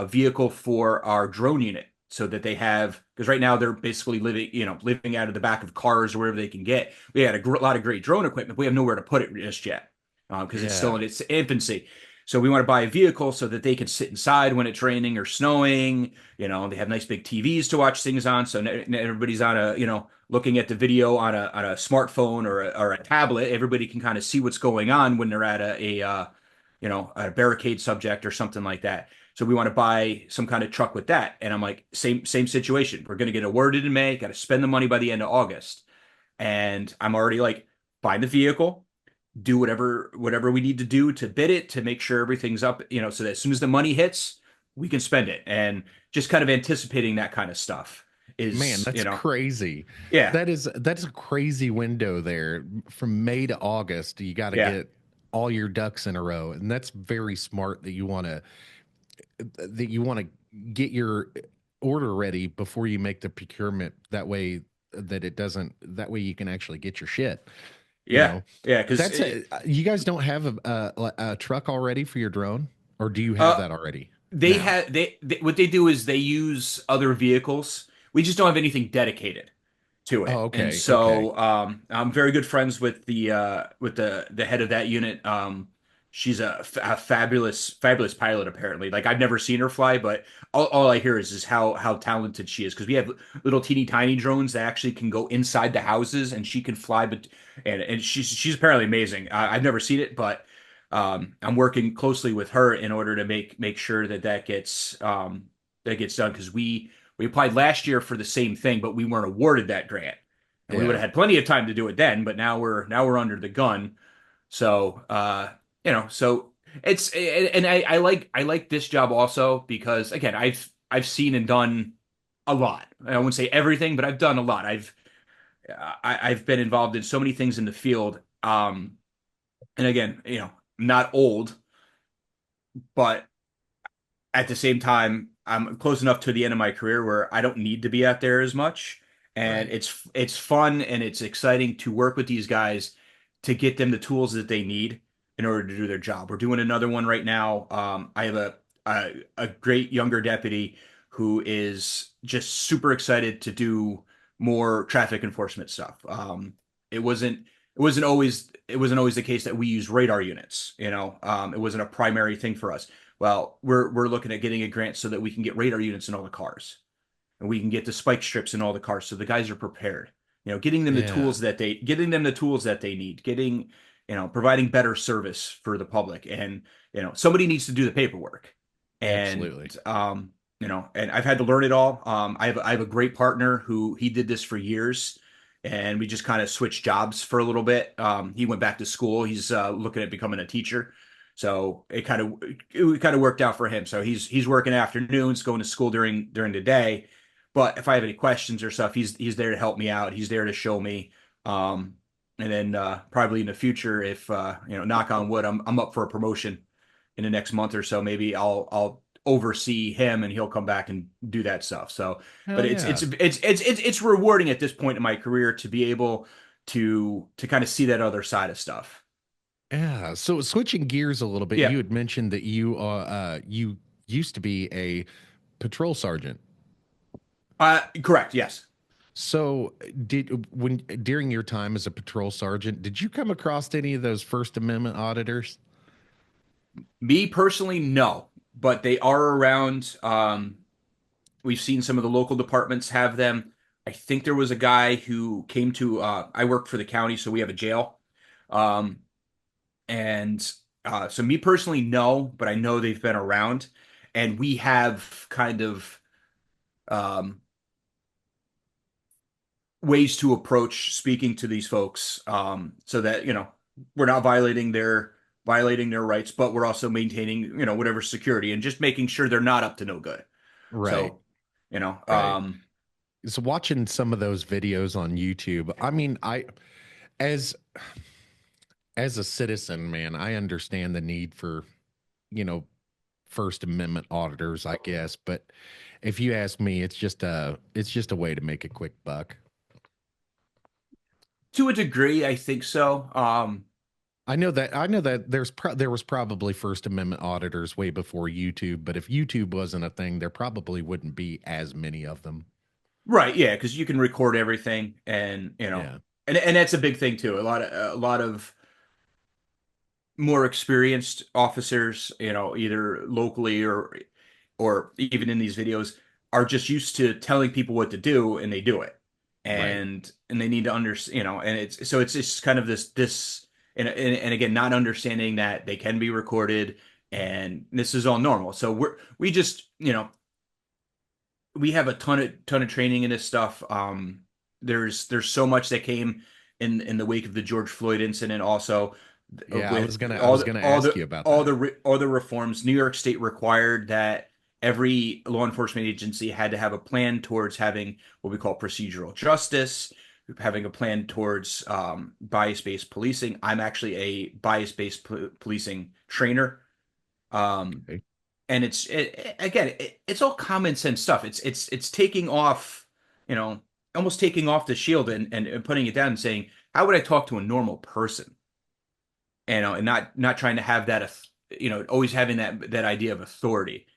vehicle for our drone unit so that they have, because right now they're basically living out of the back of cars or wherever they can get. We had a lot of great drone equipment. But we have nowhere to put it just yet because it's still Yeah. in its infancy. So we want to buy a vehicle so that they can sit inside when it's raining or snowing. They have nice big TVs to watch things on. So everybody's on looking at the video on a smartphone or a tablet. Everybody can kind of see what's going on when they're at a barricade subject or something like that. So we want to buy some kind of truck with that. And I'm like, same situation. We're going to get awarded in May. Got to spend the money by the end of August. And I'm already like, find the vehicle, do whatever we need to do to bid it to make sure everything's up, so that as soon as the money hits, we can spend it. And just kind of anticipating that kind of stuff Man, is, that's crazy. yeah, That's a crazy window there. From May to August, you got to yeah, get all your ducks in a row. And that's very smart that you want to get your order ready before you make the procurement. That way you can actually get your shit, you yeah, know. yeah. Because You guys don't have a truck already for your drone, or do you have uh, that already they now? have they what they do is they use other vehicles. We just don't have anything dedicated to Oh, it. And okay, okay. so I'm very good friends with the head of that unit. She's a fabulous pilot apparently. Like I've never seen her fly, but all I hear is how talented she is because we have little teeny tiny drones that actually can go inside the houses and she can fly. But and she's apparently amazing. I've never seen it, but I'm working closely with her in order to make sure that gets done because we applied last year for the same thing, but we weren't awarded that grant. And we would have Yeah. had plenty of time to do it then, but now we're under the gun. So so and I like this job also because again, I've seen and done a lot. I wouldn't say everything, but I've done a lot. I've been involved in so many things in the field. And again, I'm not old, but at the same time, I'm close enough to the end of my career where I don't need to be out there as much. And Right. it's fun and it's exciting to work with these guys to get them the tools that they need in order to do their job. We're doing another one right now. I have a great younger deputy who is just super excited to do more traffic enforcement stuff. It wasn't it wasn't always the case that we use radar units. It wasn't a primary thing for us. Well, we're looking at getting a grant so that we can get radar units in all the cars, and we can get the spike strips in all the cars so the guys are prepared. Yeah, Getting them the tools that they need, providing better service for the public. And somebody needs to do the paperwork. And absolutely. and I've had to learn it all. I have a great partner who he did this for years, and we just kind of switched jobs for a little bit. He went back to school. He's looking at becoming a teacher. So it kind of worked out for him. So he's working afternoons, going to school during the day. But if I have any questions or stuff, he's there to help me out. He's there to show me. And then probably in the future, if knock on wood, I'm up for a promotion in the next month or so, maybe I'll oversee him and he'll come back and do that stuff. So, but Hell it's yeah. it's it's it's it's it's rewarding at this point in my career to be able to kind of see that other side of stuff. Yeah. So switching gears a little bit, Yeah. you had mentioned that you used to be a patrol sergeant. Correct. Yes. So did when during your time as a patrol sergeant, did you come across any of those First Amendment auditors? Me personally, no, but they are around. We've seen some of the local departments have them. I think there was a guy who came to. I work for the county, so we have a jail. Um, and so me personally, no, but I know they've been around, and we have kind of um, ways to approach speaking to these folks, so that we're not violating their rights, but we're also maintaining whatever security and just making sure they're not up to no good. Right. So you know, Right. um, So watching some of those videos on YouTube, I mean, as as a citizen, man, I understand the need for, you know, First Amendment auditors, I guess, but if you ask me, it's just a way to make a quick buck. to a degree, I think so. I know that there was probably First Amendment auditors way before YouTube, but if YouTube wasn't a thing, there probably wouldn't be as many of them. Right, yeah, because you can record everything, and Yeah. and that's a big thing too. A lot of more experienced officers, either locally or even in these videos, are just used to telling people what to do, and they do it. Right. And they need to understand, and it's just kind of this and again, not understanding that they can be recorded, and this is all normal. So we just, we have a ton of training in this stuff. There's so much that came in the wake of the George Floyd incident, also Yeah, with I all was the gonna all ask the you about all that. the all the reforms. New York State required that every law enforcement agency had to have a plan towards having what we call procedural justice, having a plan towards bias-based policing. I'm actually a bias-based policing trainer. Um, Okay. and again, it's all common sense stuff. It's taking off, almost taking off the shield and putting it down and saying, how would I talk to a normal person? And not trying to have that, always having that idea of authority,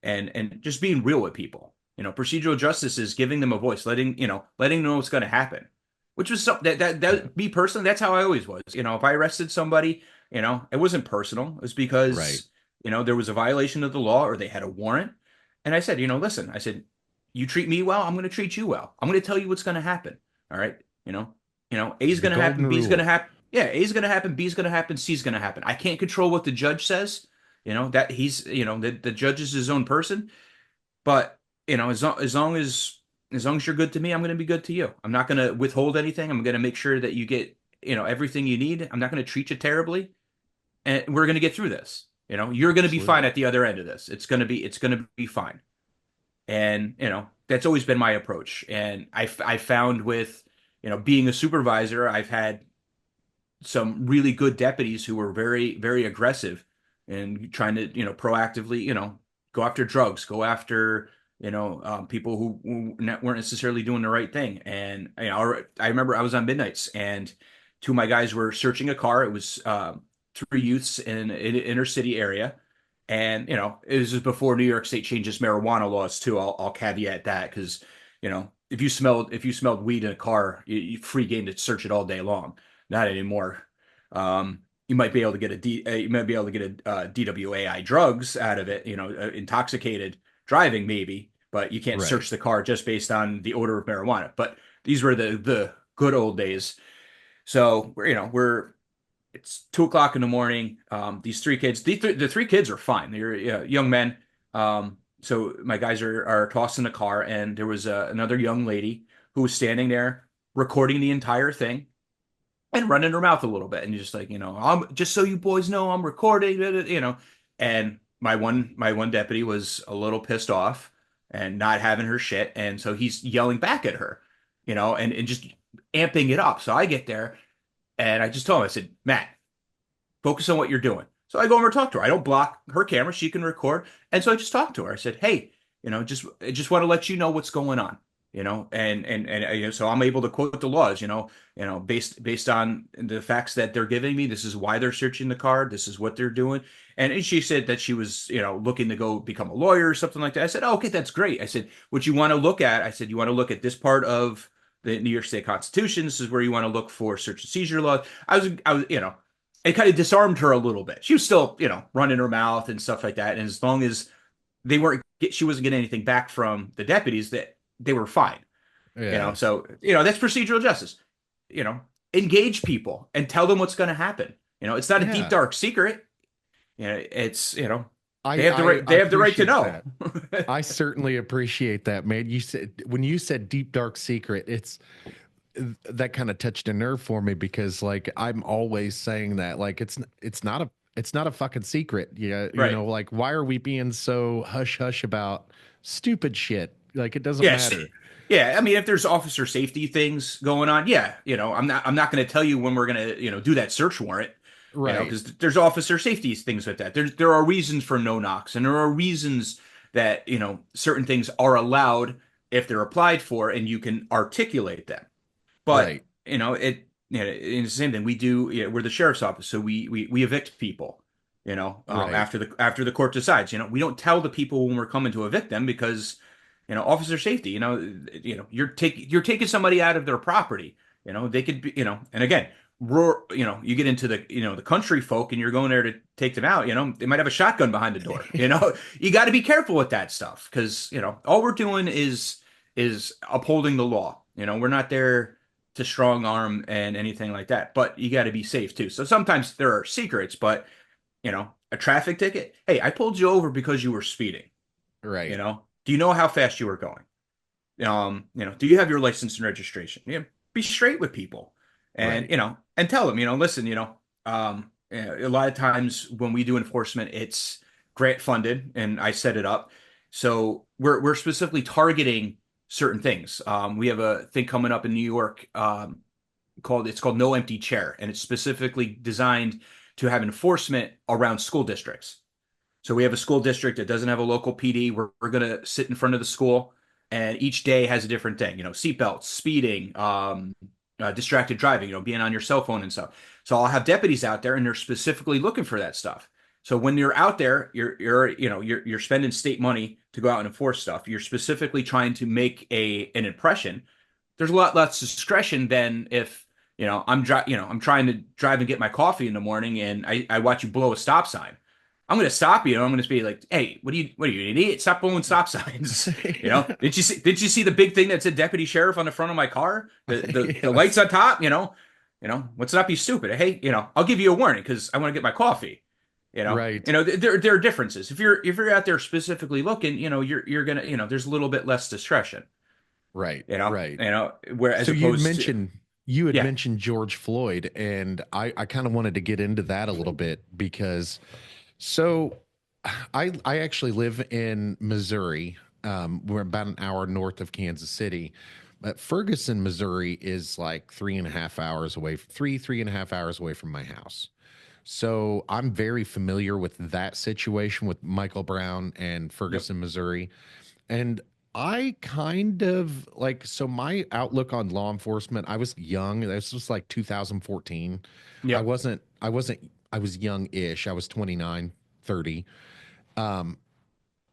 and just being real with people. Procedural justice is giving them a voice, letting them know what's going to happen. Which was something Yeah. that me personally, that's how I always was. If I arrested somebody, it wasn't personal. It was Right. because there was a violation of the law or they had a warrant, and I said, listen, I said, you treat me well, I'm going to treat you well. I'm going to tell you what's going to happen. All right, A's The going to golden happen, B's going to rule. happen. Yeah, A's going to happen, B's going to happen, C's going to happen. I can't control what the judge says. That he's the judge is his own person, but as long as you're good to me, I'm going to be good to you. I'm not going to withhold anything. I'm going to make sure that you get everything you need. I'm not going to treat you terribly, and we're going to get through this. You're going to be fine Absolutely. at the other end of this. It's going to be fine. And that's always been my approach. And I found with being a supervisor, I've had some really good deputies who were very, very aggressive and trying to, proactively, go after drugs, go after, people who weren't necessarily doing the right thing. And, I remember I was on midnights, and two of my guys were searching a car. It was three youths in an inner city area. And, this is before New York State changes marijuana laws too. I'll caveat that because, if you smelled weed in a car, you free game to search it all day long. Not anymore. You might be able to get a DWAI drugs out of it, intoxicated driving maybe, but you can't Right. search the car just based on the odor of marijuana. But these were the good old days. So we're it's 2 o'clock in the morning. These three kids, the three kids are fine. They're young men. So my guys are tossing the car, and there was another young lady who was standing there recording the entire thing and running her mouth a little bit, and just like, I'm just so you boys know, I'm recording. And my one deputy was a little pissed off and not having her shit, and so he's yelling back at her, and just amping it up. So I get there and I just told him, I said, Matt, focus on what you're doing. So I go over and talk to her. I don't block her camera; she can record. And so I just talked to her. I said, "Hey, I just want to let you know what's going on. So I'm able to quote the laws. Based on the facts that they're giving me. This is why they're searching the car. This is what they're doing." And she said that she was, looking to go become a lawyer or something like that. I said, "Oh, okay, that's great." I said, "What you want to look at?" I said, "You want to look at this part of the New York State Constitution. This is where you want to look for search and seizure laws." I was, it kind of disarmed her a little bit. She was still, running her mouth and stuff like that. And as long as she wasn't getting anything back from the deputies, that they were fine. Yeah. So, that's procedural justice. You know, engage people and tell them what's going to happen. It's not a deep, Yeah. dark secret. It's, they I have the I right, I they have the right to appreciate know. that. I certainly appreciate that, man. When you said deep dark secret, it's that kind of touched a nerve for me because like I'm always saying that like it's not a fucking secret. Yeah, Right. like why are we being so hush hush about stupid shit? Like it doesn't Yes. matter. Yeah, I mean, if there's officer safety things going on, yeah, I'm not going to tell you when we're going to, do that search warrant, Right. because there's officer safety things like that. There are reasons for no knocks, and there are reasons that, certain things are allowed if they're applied for, and you can articulate them. But Right. it's the same thing. We do. We're the sheriff's office, so we evict people. Right. After the court decides. We don't tell the people when we're coming to evict them because, officer safety. You're taking somebody out of their property. They could be. And again, you get into the country folk, and you're going there to take them out. They might have a shotgun behind the door. You got to be careful with that stuff because all we're doing is upholding the law. We're not there to strong arm and anything like that. But you got to be safe too. So sometimes there are secrets, but a traffic ticket. Hey, I pulled you over because you were speeding. Right. Do you know how fast you were going? Do you have your license and registration? Be straight with people, and Right. and tell them, listen, a lot of times when we do enforcement, it's grant funded, and I set it up, so we're specifically targeting certain things. We have a thing coming up in New York, called No Empty Chair, and it's specifically designed to have enforcement around school districts. So we have a school district that doesn't have a local PD. We're going to sit in front of the school, and each day has a different thing. Seatbelts, speeding, distracted driving. Being on your cell phone and stuff. So I'll have deputies out there, and they're specifically looking for that stuff. So when you're out there, you're spending state money to go out and enforce stuff. You're specifically trying to make an impression. There's a lot less discretion than if I'm trying to drive and get my coffee in the morning, and I watch you blow a stop sign. I'm going to stop you. And I'm going to be like, "Hey, what are you, an idiot? Stop blowing stop signs." Did you see the big thing that said deputy sheriff on the front of my car? The lights Yes. on top. Let's not be stupid. Hey, I'll give you a warning because I want to get my coffee. Right. There are differences. If you're out there specifically looking, you're gonna, there's a little bit less discretion. Right. Right. Where as So opposed to, you had yeah, mentioned George Floyd, and I kind of wanted to get into that a little bit because so I actually live in Missouri. We're about an hour north of Kansas City. But Ferguson, Missouri is like 3.5 hours away, 3.5 hours away from my house. So I'm very familiar with that situation with Michael Brown and yep, Ferguson, Missouri. And I kind of like, so my outlook on law enforcement, I was young. This was like 2014. yep, I wasn't I was young-ish. I was 29, 30. Um,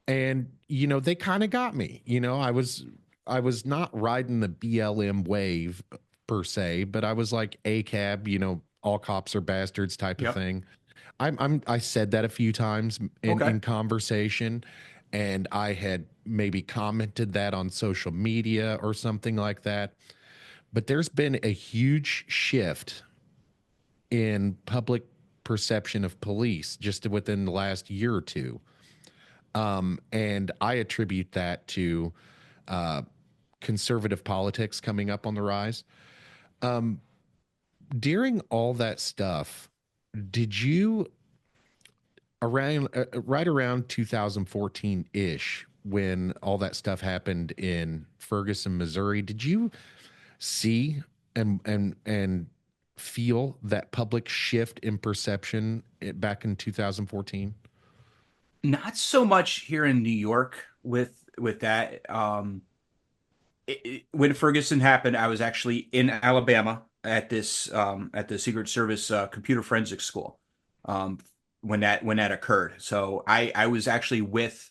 and they kind of got me. I was not riding the BLM wave per se, but I was like a cab, all cops are bastards type of Yep. thing. I said that a few times Okay. in conversation, and I had maybe commented that on social media or something like that. But there's been a huge shift in public perception of police just within the last year or two. And I attribute that to uh, conservative politics coming up on the rise. Um, During all that stuff, did you around right around 2014 ish when all that stuff happened in Ferguson, Missouri? Did you see and feel that public shift in perception back in 2014? Not so much here in New York with that. When Ferguson happened, I was actually in Alabama at the Secret Service computer forensics school um, when that occurred. So I was actually with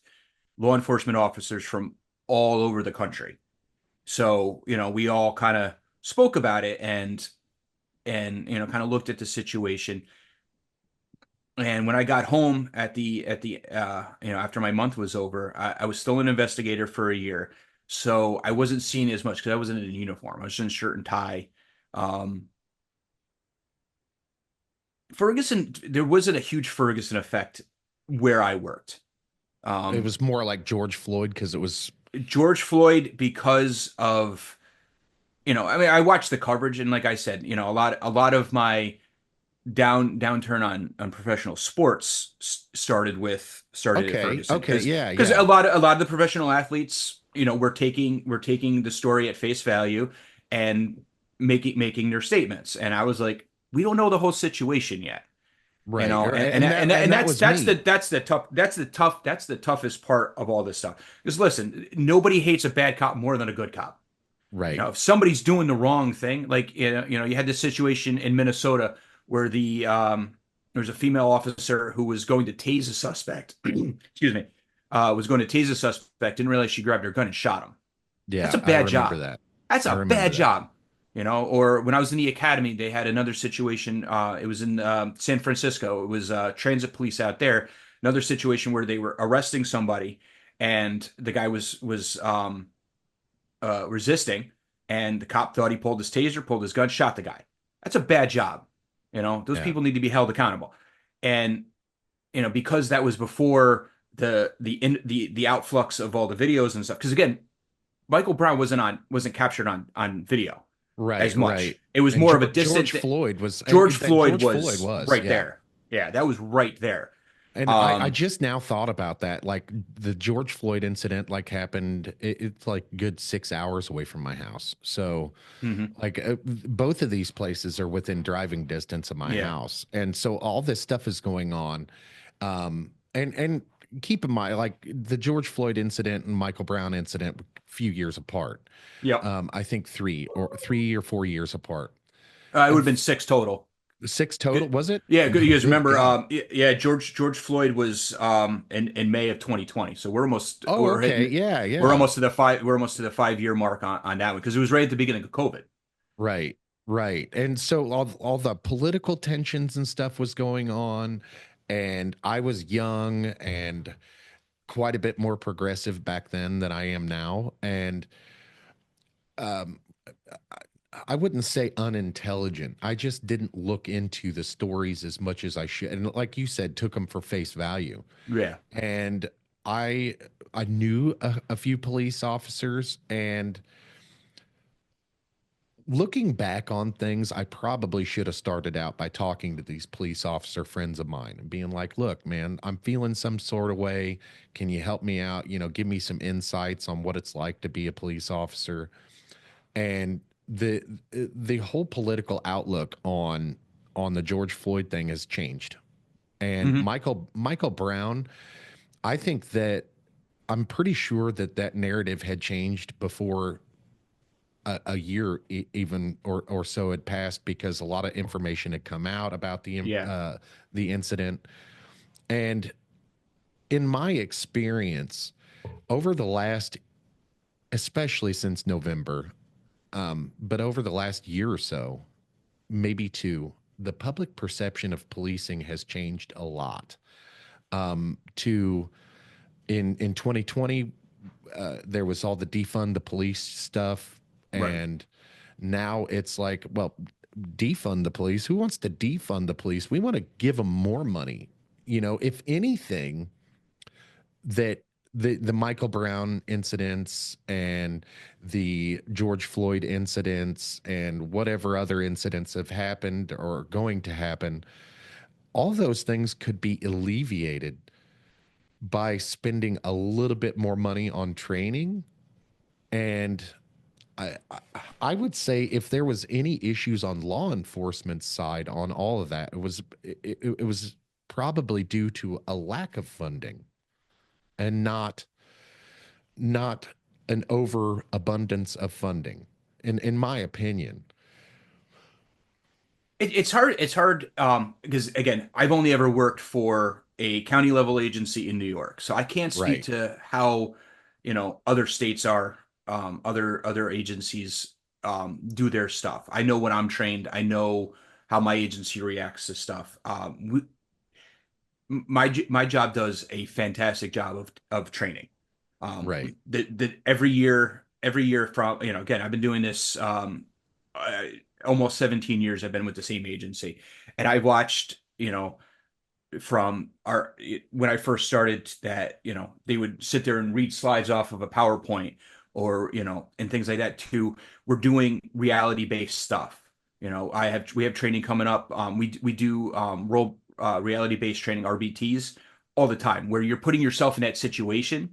law enforcement officers from all over the country. So we all kind of spoke about it and kind of looked at the situation. And when I got home after my month was over, I was still an investigator for a year, so I wasn't seen as much because I wasn't in a uniform. I was in shirt and tie. Um, Ferguson, there wasn't a huge Ferguson effect where I worked. It Um, was more like George Floyd because it was George Floyd, because of I mean, I watched the coverage, and like I said, a lot of my downturn on professional sports started at okay. Ferguson Okay, yeah, because yeah. a lot of the professional athletes were taking the story at face value and making their statements, and I was like, we don't know the whole situation yet, Right. and And that was me. that's the toughest part of all this stuff. Because listen, nobody hates a bad cop more than a good cop. Right. If somebody's doing the wrong thing, like you had this situation in Minnesota where there's a female officer who was going to tase a suspect. Excuse me, was going to tase a suspect, didn't realize she grabbed her gun and shot him. That's Yeah, a I bad remember job. that. That's I a remember bad that. job. Or when I was in the academy, they had another situation. It was in San Francisco. It was transit police out there. Another situation where they were arresting somebody, and the guy was resisting, and the cop thought he pulled his taser, pulled his gun, shot the guy. That's a bad job. Those Yeah. people need to be held accountable. And because that was before the outflux of all the videos and stuff. Because again, Michael Brown wasn't captured on video Right, as right. much. It was And more of a George distant thing. Floyd was George that Floyd George Floyd was was, right yeah. there. Yeah, that was right there. And I Um, just now thought about that. Like the George Floyd incident, like happened. It's like good 6 hours away from my house. So, mhm. like both of these places are within driving distance of my Yeah. house, and so all this stuff is going on. And keep in mind, like the George Floyd incident and Michael Brown incident, a few years apart. Yep. I think 3 or 4 years apart. It would have been six total. Six total, was it? Yeah, good. You guys Good remember? God. Yeah, George Floyd was in May of 2020. So Oh, we're okay. hitting Yeah, yeah. we're almost to the 5 year mark on that one because it was right at the beginning of COVID. Right, right. And so all the political tensions and stuff was going on, and I was young and quite a bit more progressive back then than I am now. And um, I wouldn't say unintelligent. I just didn't look into the stories as much as I should. And like you said, took them for face value. Yeah. And I I knew a few police officers, and looking back on things, I probably should have started out by talking to these police officer friends of mine and being like, look, man, I'm feeling some sort of way. Can you help me out? Give me some insights on what it's like to be a police officer. And the whole political outlook on the George Floyd thing has changed. And Hmm. Michael Brown, I think that I'm pretty sure that that narrative had changed before a year even or so had passed because a lot of information had come out about Yeah. the incident. And in my experience, over the last, especially since November, but over the last year or so, maybe two, the public perception of policing has changed a lot. To in 2020, there was all the defund the police stuff, Right. and now it's like, well, defund the police. Who wants to defund the police? We want to give them more money. If anything, that the Michael Brown incidents and the George Floyd incidents and whatever other incidents have happened or are going to happen, all those things could be alleviated by spending a little bit more money on training. And I would say if there was any issues on law enforcement side on all of that, it was probably due to a lack of funding and not an overabundance of funding. In my opinion. It's hard. It's hard because again, I've only ever worked for a county level agency in New York, so I can't speak Right. to how, other states are, other agencies do their stuff. I know when I'm trained, I know how my agency reacts to stuff. My job does a fantastic job of training. Right. That every year from, again, I've been doing this uh, almost 17 years. I've been with the same agency, and I've watched, from our when I first started that, they would sit there and read slides off of a PowerPoint or, and things like that to we're doing reality based stuff. We have training coming up. We do role reality based training RBTs all the time where you're putting yourself in that situation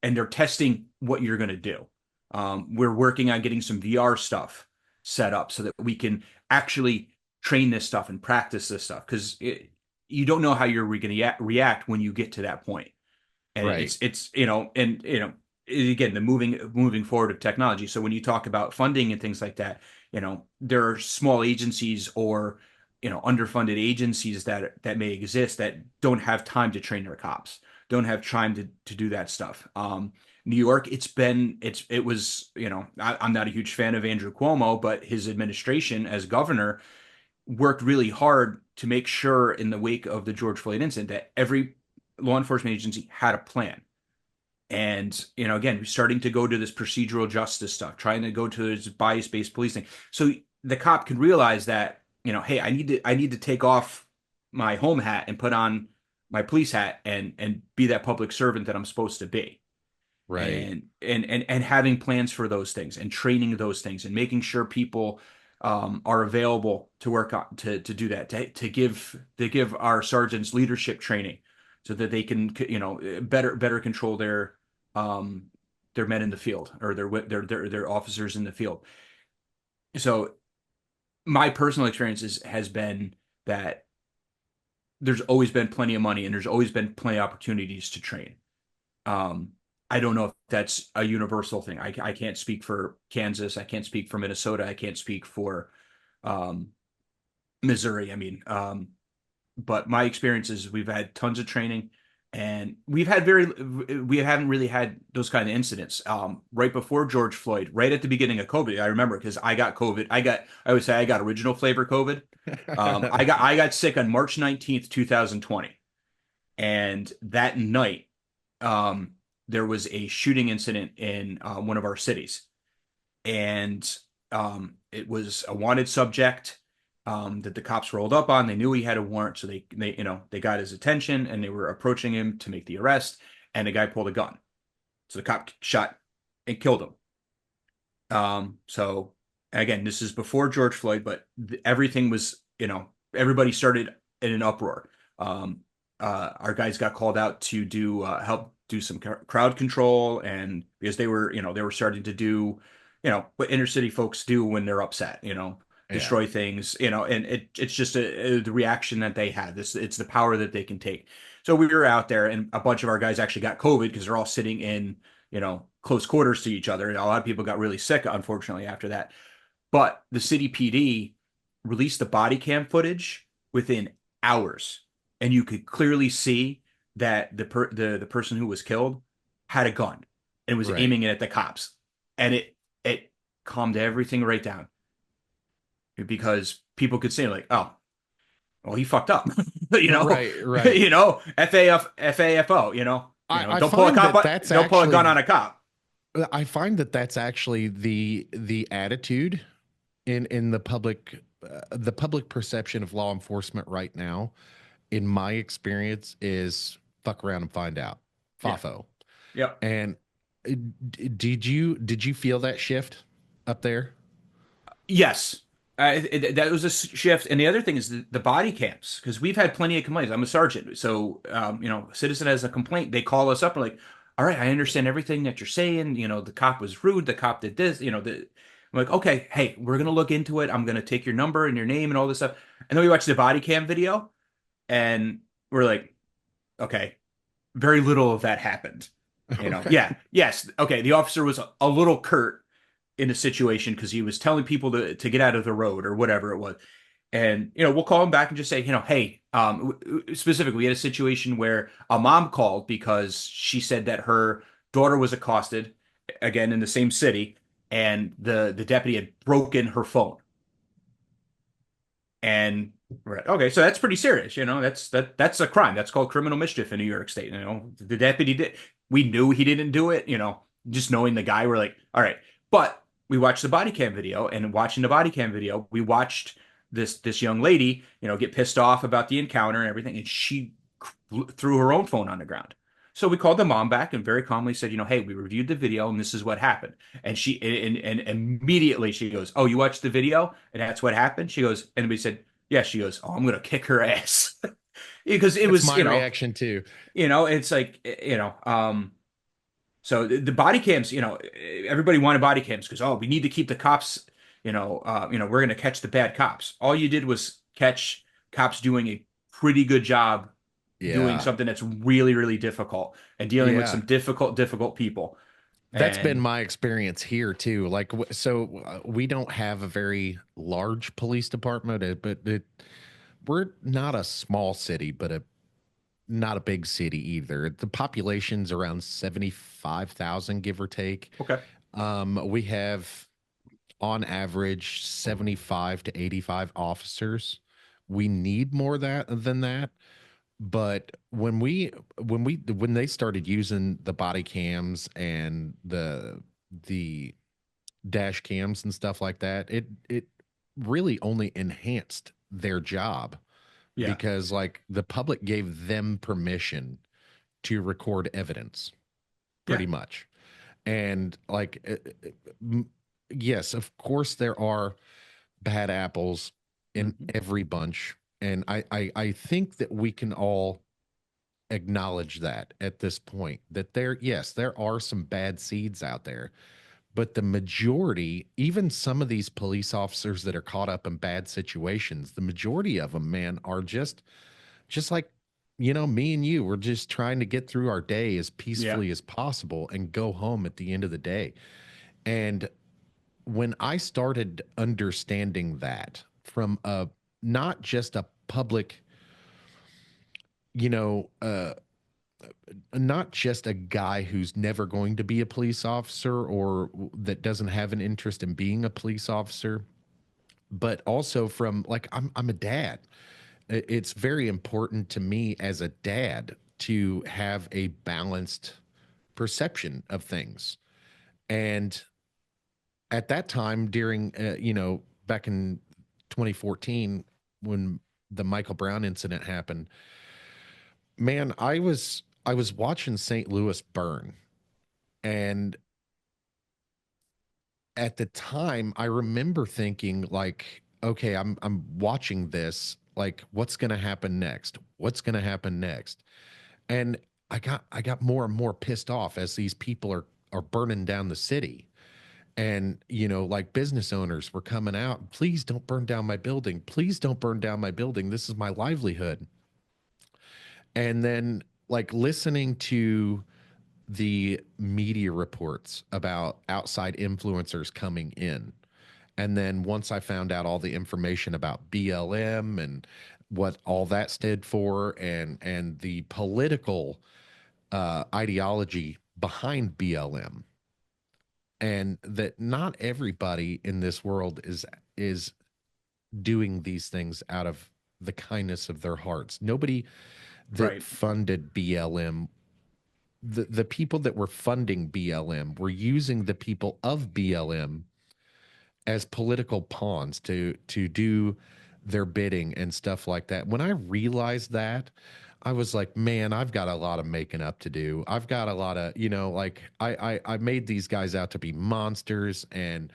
and they're testing what you're going to do. We're working on getting some VR stuff set up so that we can actually train this stuff and practice this stuff because you don't know how you're going to react when you get to that point. And Right. it's and again the moving forward of technology. So when you talk about funding and things like that, there are small agencies or underfunded agencies that may exist that don't have time to train their cops, don't have time to do that stuff. New York, it was, I'm not a huge fan of Andrew Cuomo, but his administration as governor worked really hard to make sure in the wake of the George Floyd incident that every law enforcement agency had a plan. And, again, we're starting to go to this procedural justice stuff, trying to go to this bias-based policing. So the cop can realize that, hey, I need to take off my home hat and put on my police hat and be that public servant that I'm supposed to be. Right. And having plans for those things and training those things and making sure people are available to work on to do that to give our sergeants leadership training so that they can better control um their men in the field or their officers in the field. So my personal experience has been that there's always been plenty of money and there's always been plenty of opportunities to train. um I don't know if that's a universal thing. I can't speak for Kansas. I can't speak for Minnesota. I can't speak for um, Missouri. I mean, but my experience is we've had tons of training, and we haven't really had those kind of incidents. Right before George Floyd, right at the beginning of COVID, I remember because I got COVID. I always say I got original flavor COVID. I got sick on March 19th, 2020, and that night, um, there was a shooting incident in one of our cities, and it was a wanted subject that the cops rolled up on. They knew he had a warrant, so they got his attention and they were approaching him to make the arrest. And the guy pulled a gun, so the cop shot and killed him. So again, this is before George Floyd, but everything was, everybody started in an uproar. Um, our guys got called out to do help do some crowd control, and because they were starting to do, what inner city folks do when they're upset, Yeah. destroy things, and it's just the reaction that they had. It's the power that they can take. So we were out there, and a bunch of our guys actually got COVID because they're all sitting in, close quarters to each other. A lot of people got really sick, unfortunately, after that. But the city PD released the body cam footage within hours, and you could clearly see that the person who was killed had a gun and was Right. aiming it at the cops, and it calmed everything right down because people could say like, oh, well, he fucked up, you know, Right, right. FAFO, I don't pull a find cop, that that's don't pull a gun actually on a cop. I find that that's actually the attitude in the public perception of law enforcement right now, in my experience, is fuck around and find out. Yeah, FAFO. yeah. And did you feel that shift up there? Yes, that was a shift. And the other thing is the body cams, because we've had plenty of complaints. I'm a sergeant, so a citizen has a complaint, they call us up and like, all right, I understand everything that you're saying. The cop was rude, the cop did this. I'm like, okay, hey, we're gonna look into it. I'm gonna take your number and your name and all this stuff. And then we watch the body cam video, and we're like, okay, very little of that happened. Yeah, yes, okay. The officer was a little curt in a situation because he was telling people to get out of the road or whatever it was. And we'll call him back and just say, hey, specifically, we had a situation where a mom called because she said that her daughter was accosted again in the same city, and the deputy had broken her phone. And right, okay, so that's pretty serious. That's a crime. That's called criminal mischief in New York State. The deputy did. We knew he didn't do it. Just knowing the guy, we're like, all right. But we watched the body cam video, and watching the body cam video, we watched this young lady, get pissed off about the encounter and everything, and she threw her own phone on the ground. So we called the mom back and very calmly said, hey, we reviewed the video and this is what happened. And she and immediately she goes, oh, you watched the video and that's what happened. She goes, and we said, yeah. She goes, oh, I'm gonna kick her ass because it That's was, my reaction too. it's like, so the body cams, everybody wanted body cams because, oh, we need to keep the cops, we're gonna catch the bad cops. All you did was catch cops doing a pretty good job doing Yeah. something that's really, really difficult and dealing with Yeah. some difficult people. That's been And my experience here too. Like, we don't have a very large police department, we're not a small city, but not a big city either. The population's around 75,000, give or take. okay, We have on average 75 to 85 officers. We need more than that. But when they started using the body cams and the dash cams and stuff like that, it really only enhanced their job, yeah, because like the public gave them permission to record evidence yeah, pretty much. And like yes, of course there are bad apples in mhm, every bunch, and I think that we can all acknowledge that at this point, that yes, there are some bad seeds out there, but the majority, even some of these police officers that are caught up in bad situations, the majority of them, man, are just like, me and you, we're just trying to get through our day as yeah, peacefully as possible and go home at the end of the day. And when I started understanding that from a not just a public, you know, not just a guy who's never going to be a police officer or that doesn't have an interest in being a police officer, but also from like I'm a dad. It's very important to me as a dad to have a balanced perception of things. And at that time, during back in 2014, when the Michael Brown incident happened, man, I was watching St. Louis burn, and at the time, I remember thinking like, okay, I'm watching this. Like, what's going to happen next? What's going to happen next? And I got more and more pissed off as these people are burning down the city. And like business owners were coming out, please don't burn down my building. Please don't burn down my building. This is my livelihood. And then like listening to the media reports about outside influencers coming in. And then once I found out all the information about BLM and what all that stood for, and the political ideology behind BLM, and that not everybody in this world is doing these things out of the kindness of their hearts. Nobody that Right. funded BLM, the people that were funding BLM were using the people of BLM as political pawns to do their bidding and stuff like that. When I realized that, I was like, man, I've got a lot of making up to do. I've got a lot of, like I made these guys out to be monsters, and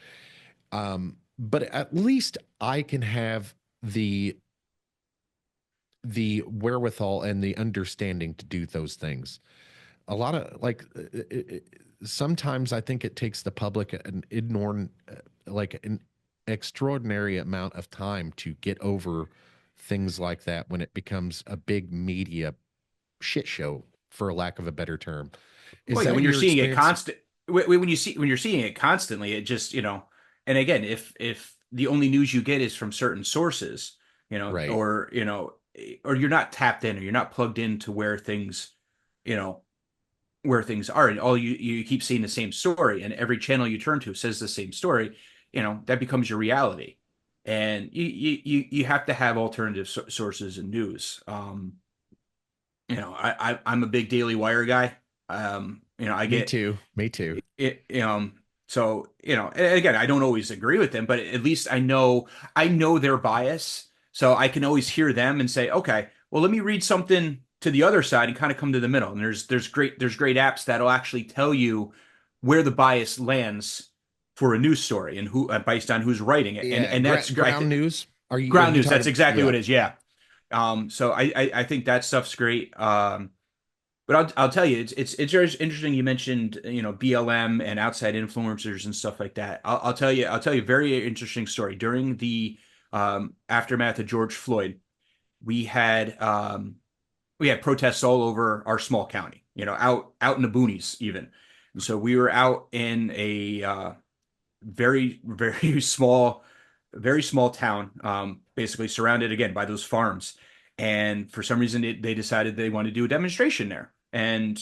but at least I can have the wherewithal and the understanding to do those things. A lot of like sometimes I think it takes the public an inordinate, like an extraordinary amount of time to get over things like that when it becomes a big media shit show, for a lack of a better term. Well, Is yeah, that when you're your seeing it experience? constant, when you're seeing it constantly, it just, and again, if the only news you get is from certain sources, Right. or or you're not tapped in, or you're not plugged into you know, where things are, and all you keep seeing the same story, and every channel you turn to says the same story, that becomes your reality, and you have to have alternative sources and news. I'm a big Daily Wire guy. I Me get too. Me too. it, so, and again, I don't always agree with them, but at least I know their bias, so I can always hear them and say, okay, well, let me read something to the other side and kind of come to the middle. And there's great apps that'll actually tell you where the bias lands for a news story, and who based on who's writing it, and Yeah, and that's great. ground news. Are Ground you news, that's talking? exactly Yeah, what it is. Yeah. So I think that stuff's great. But I'll tell you, it's very interesting. You mentioned, BLM and outside influencers and stuff like that. I'll tell you a very interesting story. During the aftermath of George Floyd, we had um, we had protests all over our small county. Out in the boonies even. And so we were out in a very very small town, basically surrounded again by those farms. And for some reason, they decided they wanted to do a demonstration there. And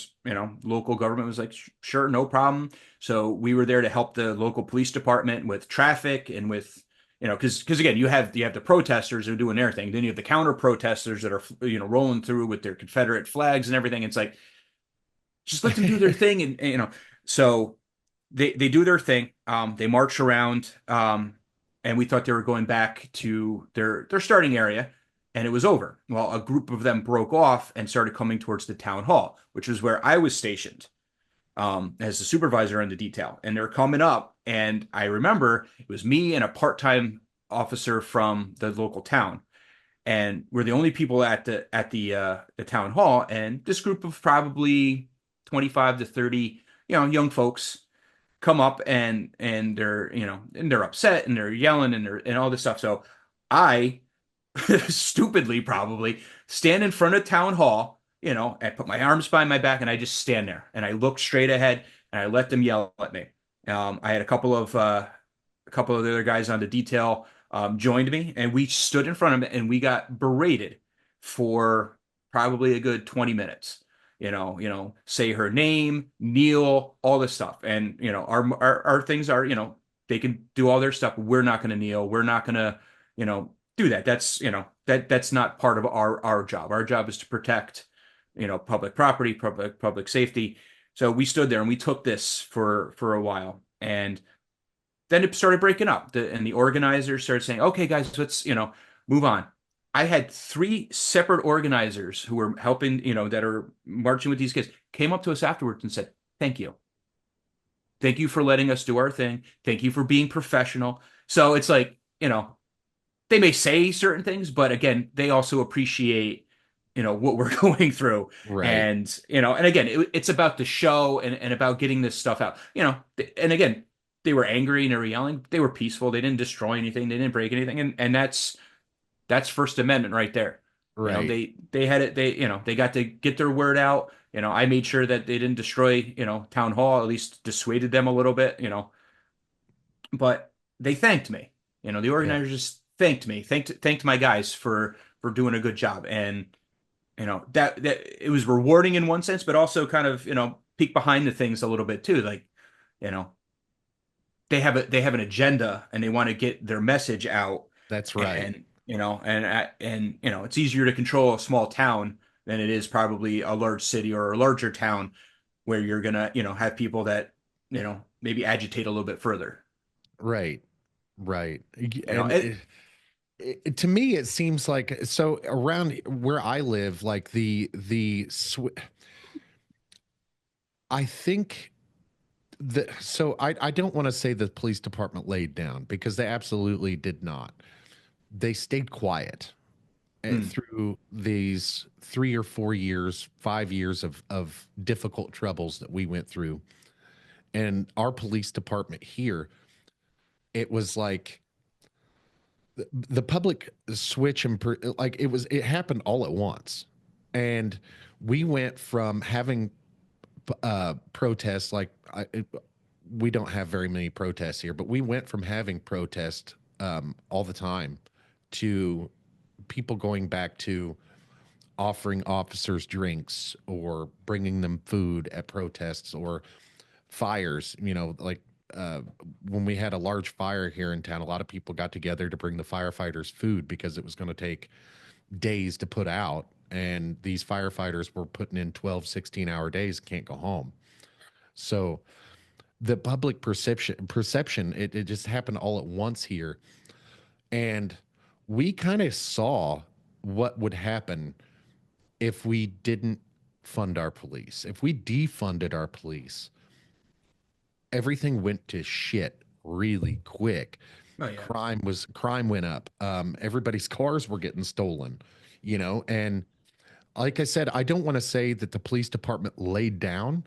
local government was like, Sure, no problem." So we were there to help the local police department with traffic, and with because again, you have the protesters who are doing their thing, then you have the counter protesters that are rolling through with their Confederate flags and everything. It's like, just let them do their thing, and so they do their thing. They march around, and we thought they were going back to their starting area, and it was over. Well, a group of them broke off and started coming towards the town hall, which was where I was stationed, as the supervisor in the detail. And they're coming up, and I remember it was me and a part-time officer from the local town, and we're the only people at the town hall. And this group of probably 25 to 30, young folks come up, and they're upset, and they're yelling, and all this stuff. So I stupidly probably stand in front of town hall, and put my arms behind my back, and I just stand there, and I look straight ahead, and I let them yell at me. I had a couple of the other guys on the detail joined me, and we stood in front of it, and we got berated for probably a good 20 minutes. Say her name, kneel, all this stuff. And our things are, they can do all their stuff. We're not going to kneel. We're not going to, do that. That's not part of our job. Our job is to protect, public property, public safety. So we stood there and we took this for a while. And then it started breaking up. And the organizers started saying, "Okay, guys, let's move on." I had three separate organizers who were helping, that are marching with these kids, came up to us afterwards and said, "Thank you, thank you for letting us do our thing. Thank you for being professional." So it's like, they may say certain things, but again, they also appreciate, what we're going through. right. And again, it's about the show, and about getting this stuff out. And again, they were angry and they were yelling. They were peaceful. They didn't destroy anything. They didn't break anything. And that's First Amendment right there. Right. They had it. They got to get their word out. I made sure that they didn't destroy, town hall, at least dissuaded them a little bit, but they thanked me. The Yeah, organizers just thanked me, thanked my guys for doing a good job. And, that it was rewarding in one sense, but also kind of, peek behind the things a little bit too. Like, you know, they have an agenda and they want to get their message out. that's right. And it's easier to control a small town than it is probably a large city or a larger town where you're gonna, have people that, maybe agitate a little bit further. Right. Right. You know, And it, to me, it seems like so around where I live, like I think I don't want to say the police department laid down because they absolutely did not. They stayed quiet mm, through these 3 or 4 years, 5 years of difficult troubles that we went through. And our police department here, it was like the public switch and like it happened all at once. And we went from having protests we don't have very many protests here, but we went from having protests all the time to people going back to offering officers drinks or bringing them food at protests or fires. Like uh, when we had a large fire here in town, a lot of people got together to bring the firefighters food because it was going to take days to put out. And these firefighters were putting in 12, 16-hour days, can't go home. So the public perception it just happened all at once here. And we kind of saw what would happen if we didn't fund our police. If we defunded our police, everything went to shit really quick. oh yeah. Crime went up. Everybody's cars were getting stolen, and like I said, I don't want to say that the police department laid down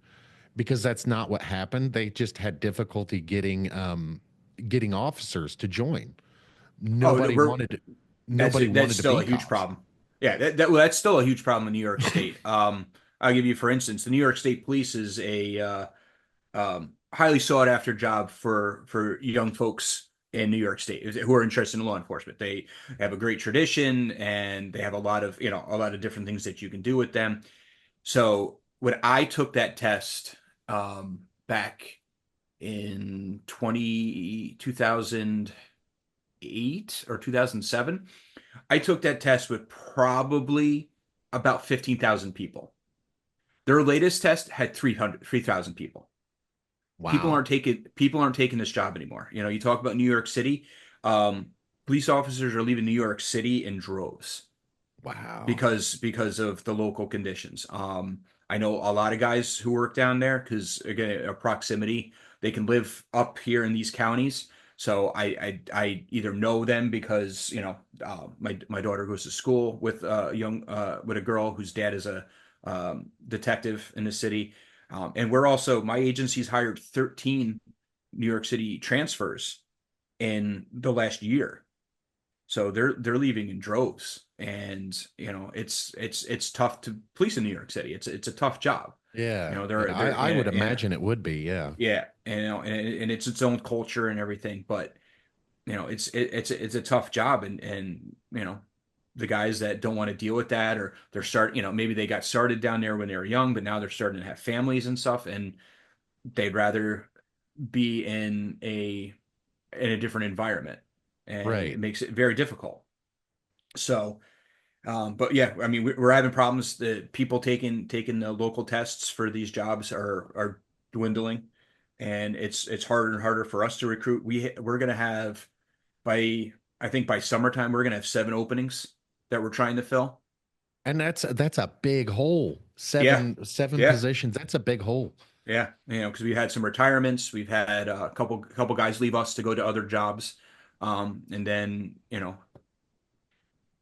because that's not what happened. They just had difficulty getting officers to join. Oh, no, Nobody wanted nobody that's wanted to still be a huge cops. problem. Yeah, well, that's still a huge problem in New York State. I'll give you, for instance, the New York State Police is a highly sought after job for young folks in New York State who are interested in law enforcement. They have a great tradition and they have a lot of different things that you can do with them. So when I took that test back in 2008 or 2007, I took that test with probably about 15,000 people. Their latest test had 3,000 people. Wow. People aren't taking this job anymore. You talk about New York City. Um, Police officers are leaving New York City in droves Wow. because of the local conditions. I know a lot of guys who work down there because again, a proximity. They can live up here in these counties. So I either know them because my daughter goes to school with with a girl whose dad is a detective in the city, and we're also my agency's hired 13 New York City transfers in the last year. So they're leaving in droves, and it's tough to police in New York City. It's a tough job. Yeah. They're Yeah. they're I would and imagine it would be. Yeah. yeah, and it's its own culture and everything. But it's a tough job, and the guys that don't want to deal with that, or maybe they got started down there when they were young, but now they're starting to have families and stuff, and they'd rather be in a different environment, and it Right. makes it very difficult. So, but yeah, I mean, we're having problems. The people taking the local tests for these jobs are dwindling, and it's harder and harder for us to recruit. We're gonna have by I think by summertime we're gonna have 7 openings that we're trying to fill. And that's a big hole. Yeah, Seven yeah, positions. That's a big hole. yeah. Because we had some retirements, we've had a couple guys leave us to go to other jobs, and then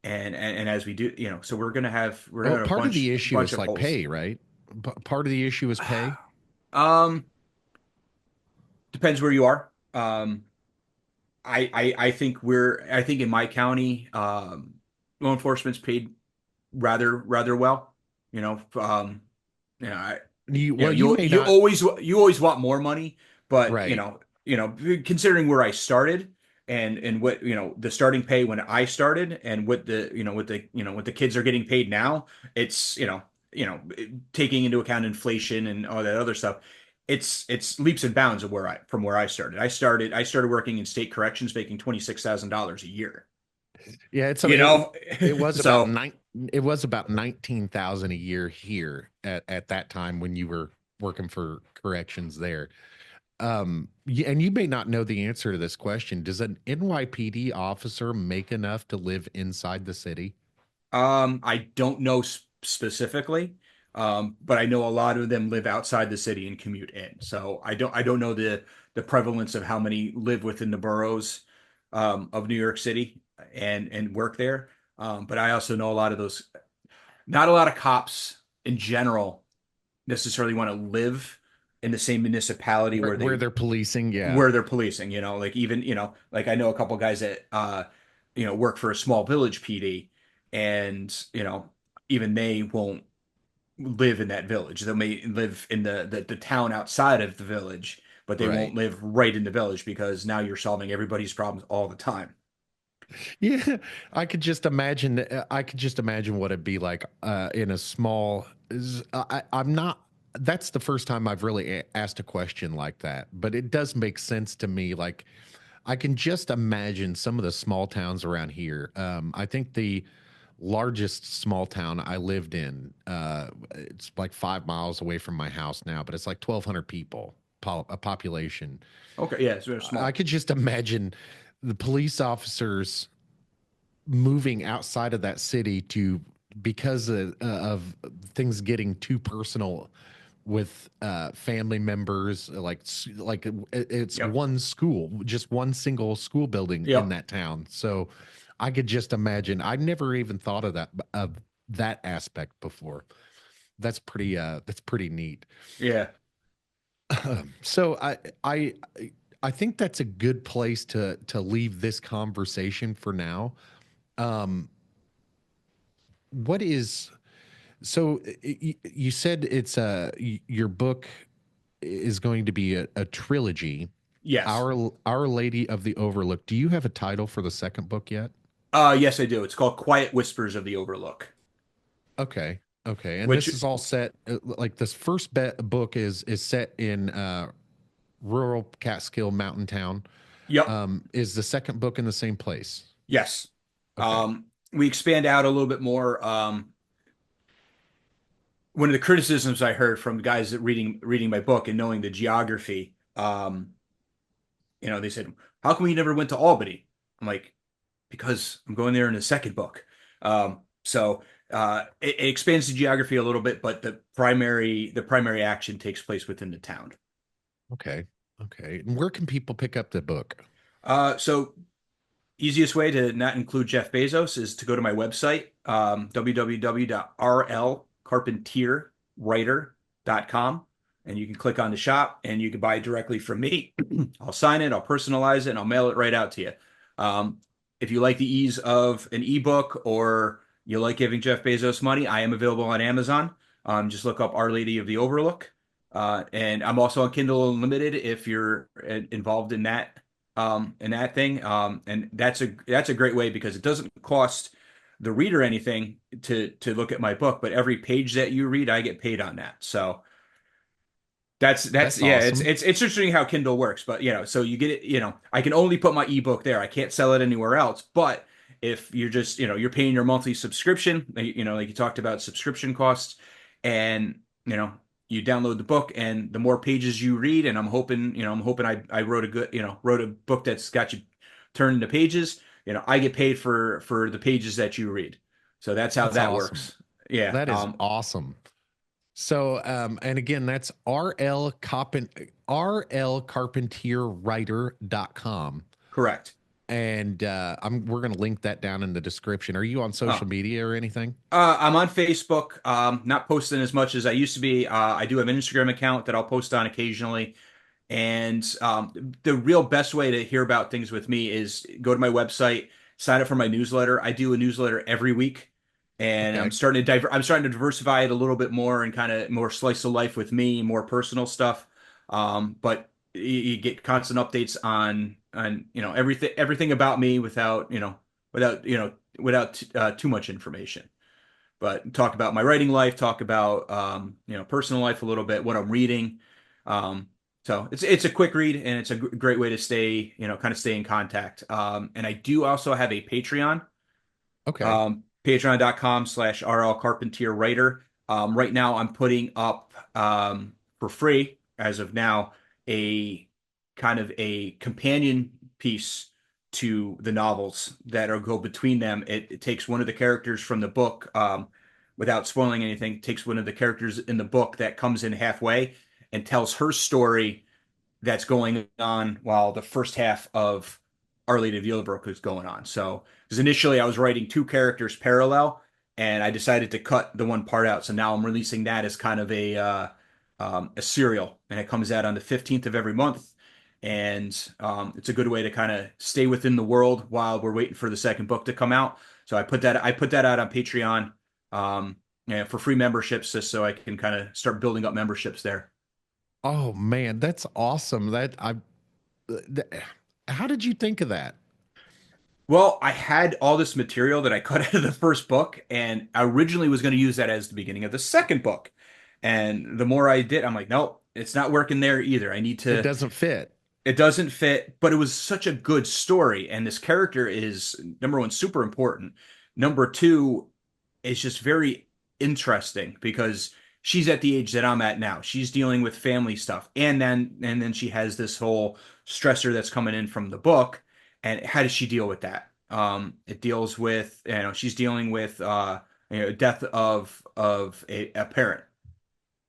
and as we do, so we're gonna Well, have a part of the issue bunch is of like holes. pay, right? Part of the issue is pay. Um, Depends where you are. I think in my county, law enforcement's paid rather well. You know, You know, You well, you may you not, always want more money, but right? considering where I started and what the starting pay when I started and what what the kids are getting paid now, it's taking into account inflation and all that other stuff. It's leaps and bounds of where I started. I started working in state corrections making $26,000 a year. Yeah, it's You know, it was about so nine it was about 19,000 a year here at that time when you were working for corrections there. And you may not know the answer to this question. Does an NYPD officer make enough to live inside the city? I don't know specifically, but I know a lot of them live outside the city and commute in. So I don't know the prevalence of how many live within the boroughs of New York City and work there. But I also know a lot of those. Not a lot of cops in general necessarily want to live in the same municipality Where they're policing, yeah. where they're policing. Like even like I know a couple guys that work for a small village PD, and even they won't live in that village. They may live in the town outside of the village, but they Right. won't live right in the village because now you're solving everybody's problems all the time. Yeah, I could just imagine what it'd be like in a small. I'm not. That's the first time I've really asked a question like that, but it does make sense to me. Like, I can just imagine some of the small towns around here. I think the largest small town I lived in, it's like 5 miles away from my house now, but it's like 1,200 people, a population. Okay, yeah, it's very I small. could just imagine the police officers moving outside of that city to because of things getting too personal with family members it's Yep. one school, just one single school building in Yep. that town. So I could just imagine. I never even thought of that aspect before. That's pretty neat. Yeah. So I think that's a good place to leave this conversation for now. um what is So you said it's your book is going to be a trilogy. Yes. Our Lady of the Overlook. Do you have a title for the second book yet? Yes, I do. It's called Quiet Whispers of the Overlook, Okay. Okay. And which, this is all set like this first book is set in rural Catskill mountain town. yep. Is the second book in the same place? Yes. Okay. We expand out a little bit more. One of the criticisms I heard from guys that reading my book and knowing the geography, they said, "How come you never went to Albany?" I'm like, "Because I'm going there in the second book." It expands the geography a little bit, but the primary action takes place within the town. Okay. Okay. And where can people pick up the book? So easiest way to not include Jeff Bezos is to go to my website, www.rlcarpentierwriter.com, and you can click on the shop and you can buy it directly from me. I'll sign it, I'll personalize it, and I'll mail it right out to you. Um, if you like the ease of an ebook or you like giving Jeff Bezos money, I am available on Amazon. Just look up Our Lady of the Overlook. And I'm also on Kindle Unlimited if you're involved in that thing. And that's a great way because it doesn't cost the reader anything to look at my book, but every page that you read, I get paid on that. So that's That's yeah, it's awesome. it's it's interesting how Kindle works, but so you get it, I can only put my ebook there. I can't sell it anywhere else. But if you're just, you're paying your monthly subscription, like you talked about subscription costs, and you download the book and the more pages you read, and I'm hoping I wrote a book that's got you turned into pages, I get paid for the pages that you read. So that's how That's that awesome. works. Yeah, That is awesome. So, and again, that's rlcarpentierwriter.com. correct. And we're going to link that down in the description. Are you on social Oh, media or anything? I'm on Facebook, not posting as much as I used to be. I do have an Instagram account that I'll post on occasionally. And the real best way to hear about things with me is go to my website, sign up for my newsletter. I do a newsletter every week. and Okay. I'm starting to diversify it a little bit more and kind of more slice of life with me, more personal stuff. But you get constant updates on everything about me without too much information. But talk about my writing life, talk about personal life a little bit, what I'm reading. Um, so it's a quick read and it's a great way to stay kind of stay in contact. And I do also have a Patreon, Okay. patreon.com/RL Carpentier Writer. Right now, I'm putting up for free as of now a kind of a companion piece to the novels that are go between them. It takes one of the characters from the book, without spoiling anything, takes one of the characters in the book that comes in halfway and tells her story that's going on while the first half of Our Lady of the Overlook is going on. So, because initially I was writing two characters parallel, and I decided to cut the one part out. So now I'm releasing that as kind of a serial, and it comes out on the 15th of every month. And it's a good way to kind of stay within the world while we're waiting for the second book to come out. So I put that out on Patreon, for free memberships, just so I can kind of start building up memberships there. Oh man, that's awesome. Th- how did you think of that? Well, I had all this material that I cut out of the first book, and I originally was going to use that as the beginning of the second book. And the more I did, I'm like, nope, it's not working there either. I need It to, doesn't fit. it doesn't fit, but it was such a good story. And this character is, number one, super important. Number two, is just very interesting because she's at the age that I'm at now. She's dealing with family stuff. And then she has this whole stressor that's coming in from the book. And how does she deal with that? It deals with, she's dealing with death of a parent,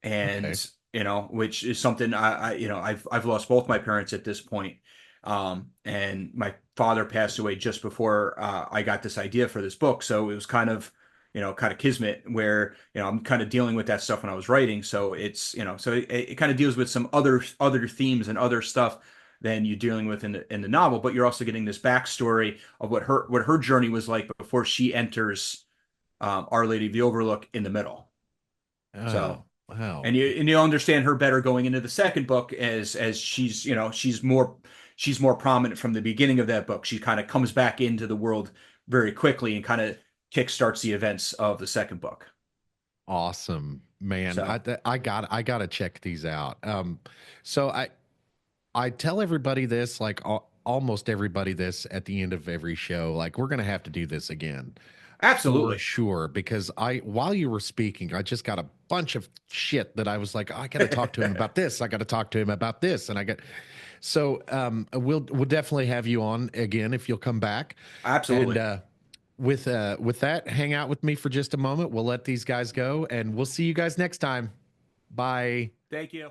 Okay. and which is something I've lost both my parents at this point. And my father passed away just before I got this idea for this book, so it was kind of kismet where I'm kind of dealing with that stuff when I was writing. So it's so it kind of deals with some other themes and other stuff than you're dealing with in the novel, but you're also getting this backstory of what her journey was like before she enters Our Lady of the Overlook in the middle. So Oh, wow. and you'll understand her better going into the second book as she's she's more prominent from the beginning of that book. She kind of comes back into the world very quickly and kind of kickstarts the events of the second book. Awesome, man. So I got to check these out. So I tell everybody this, like almost everybody this at the end of every show, like we're gonna have to do this again for absolutely. sure. Because while you were speaking, I just got a bunch of shit that I was like, I got to talk to him about this. I got to talk to him about this, and I got so we'll definitely have you on again if you'll come back, and Absolutely. with that, hang out with me for just a moment. We'll let these guys go, and we'll see you guys next time. Bye. Thank you.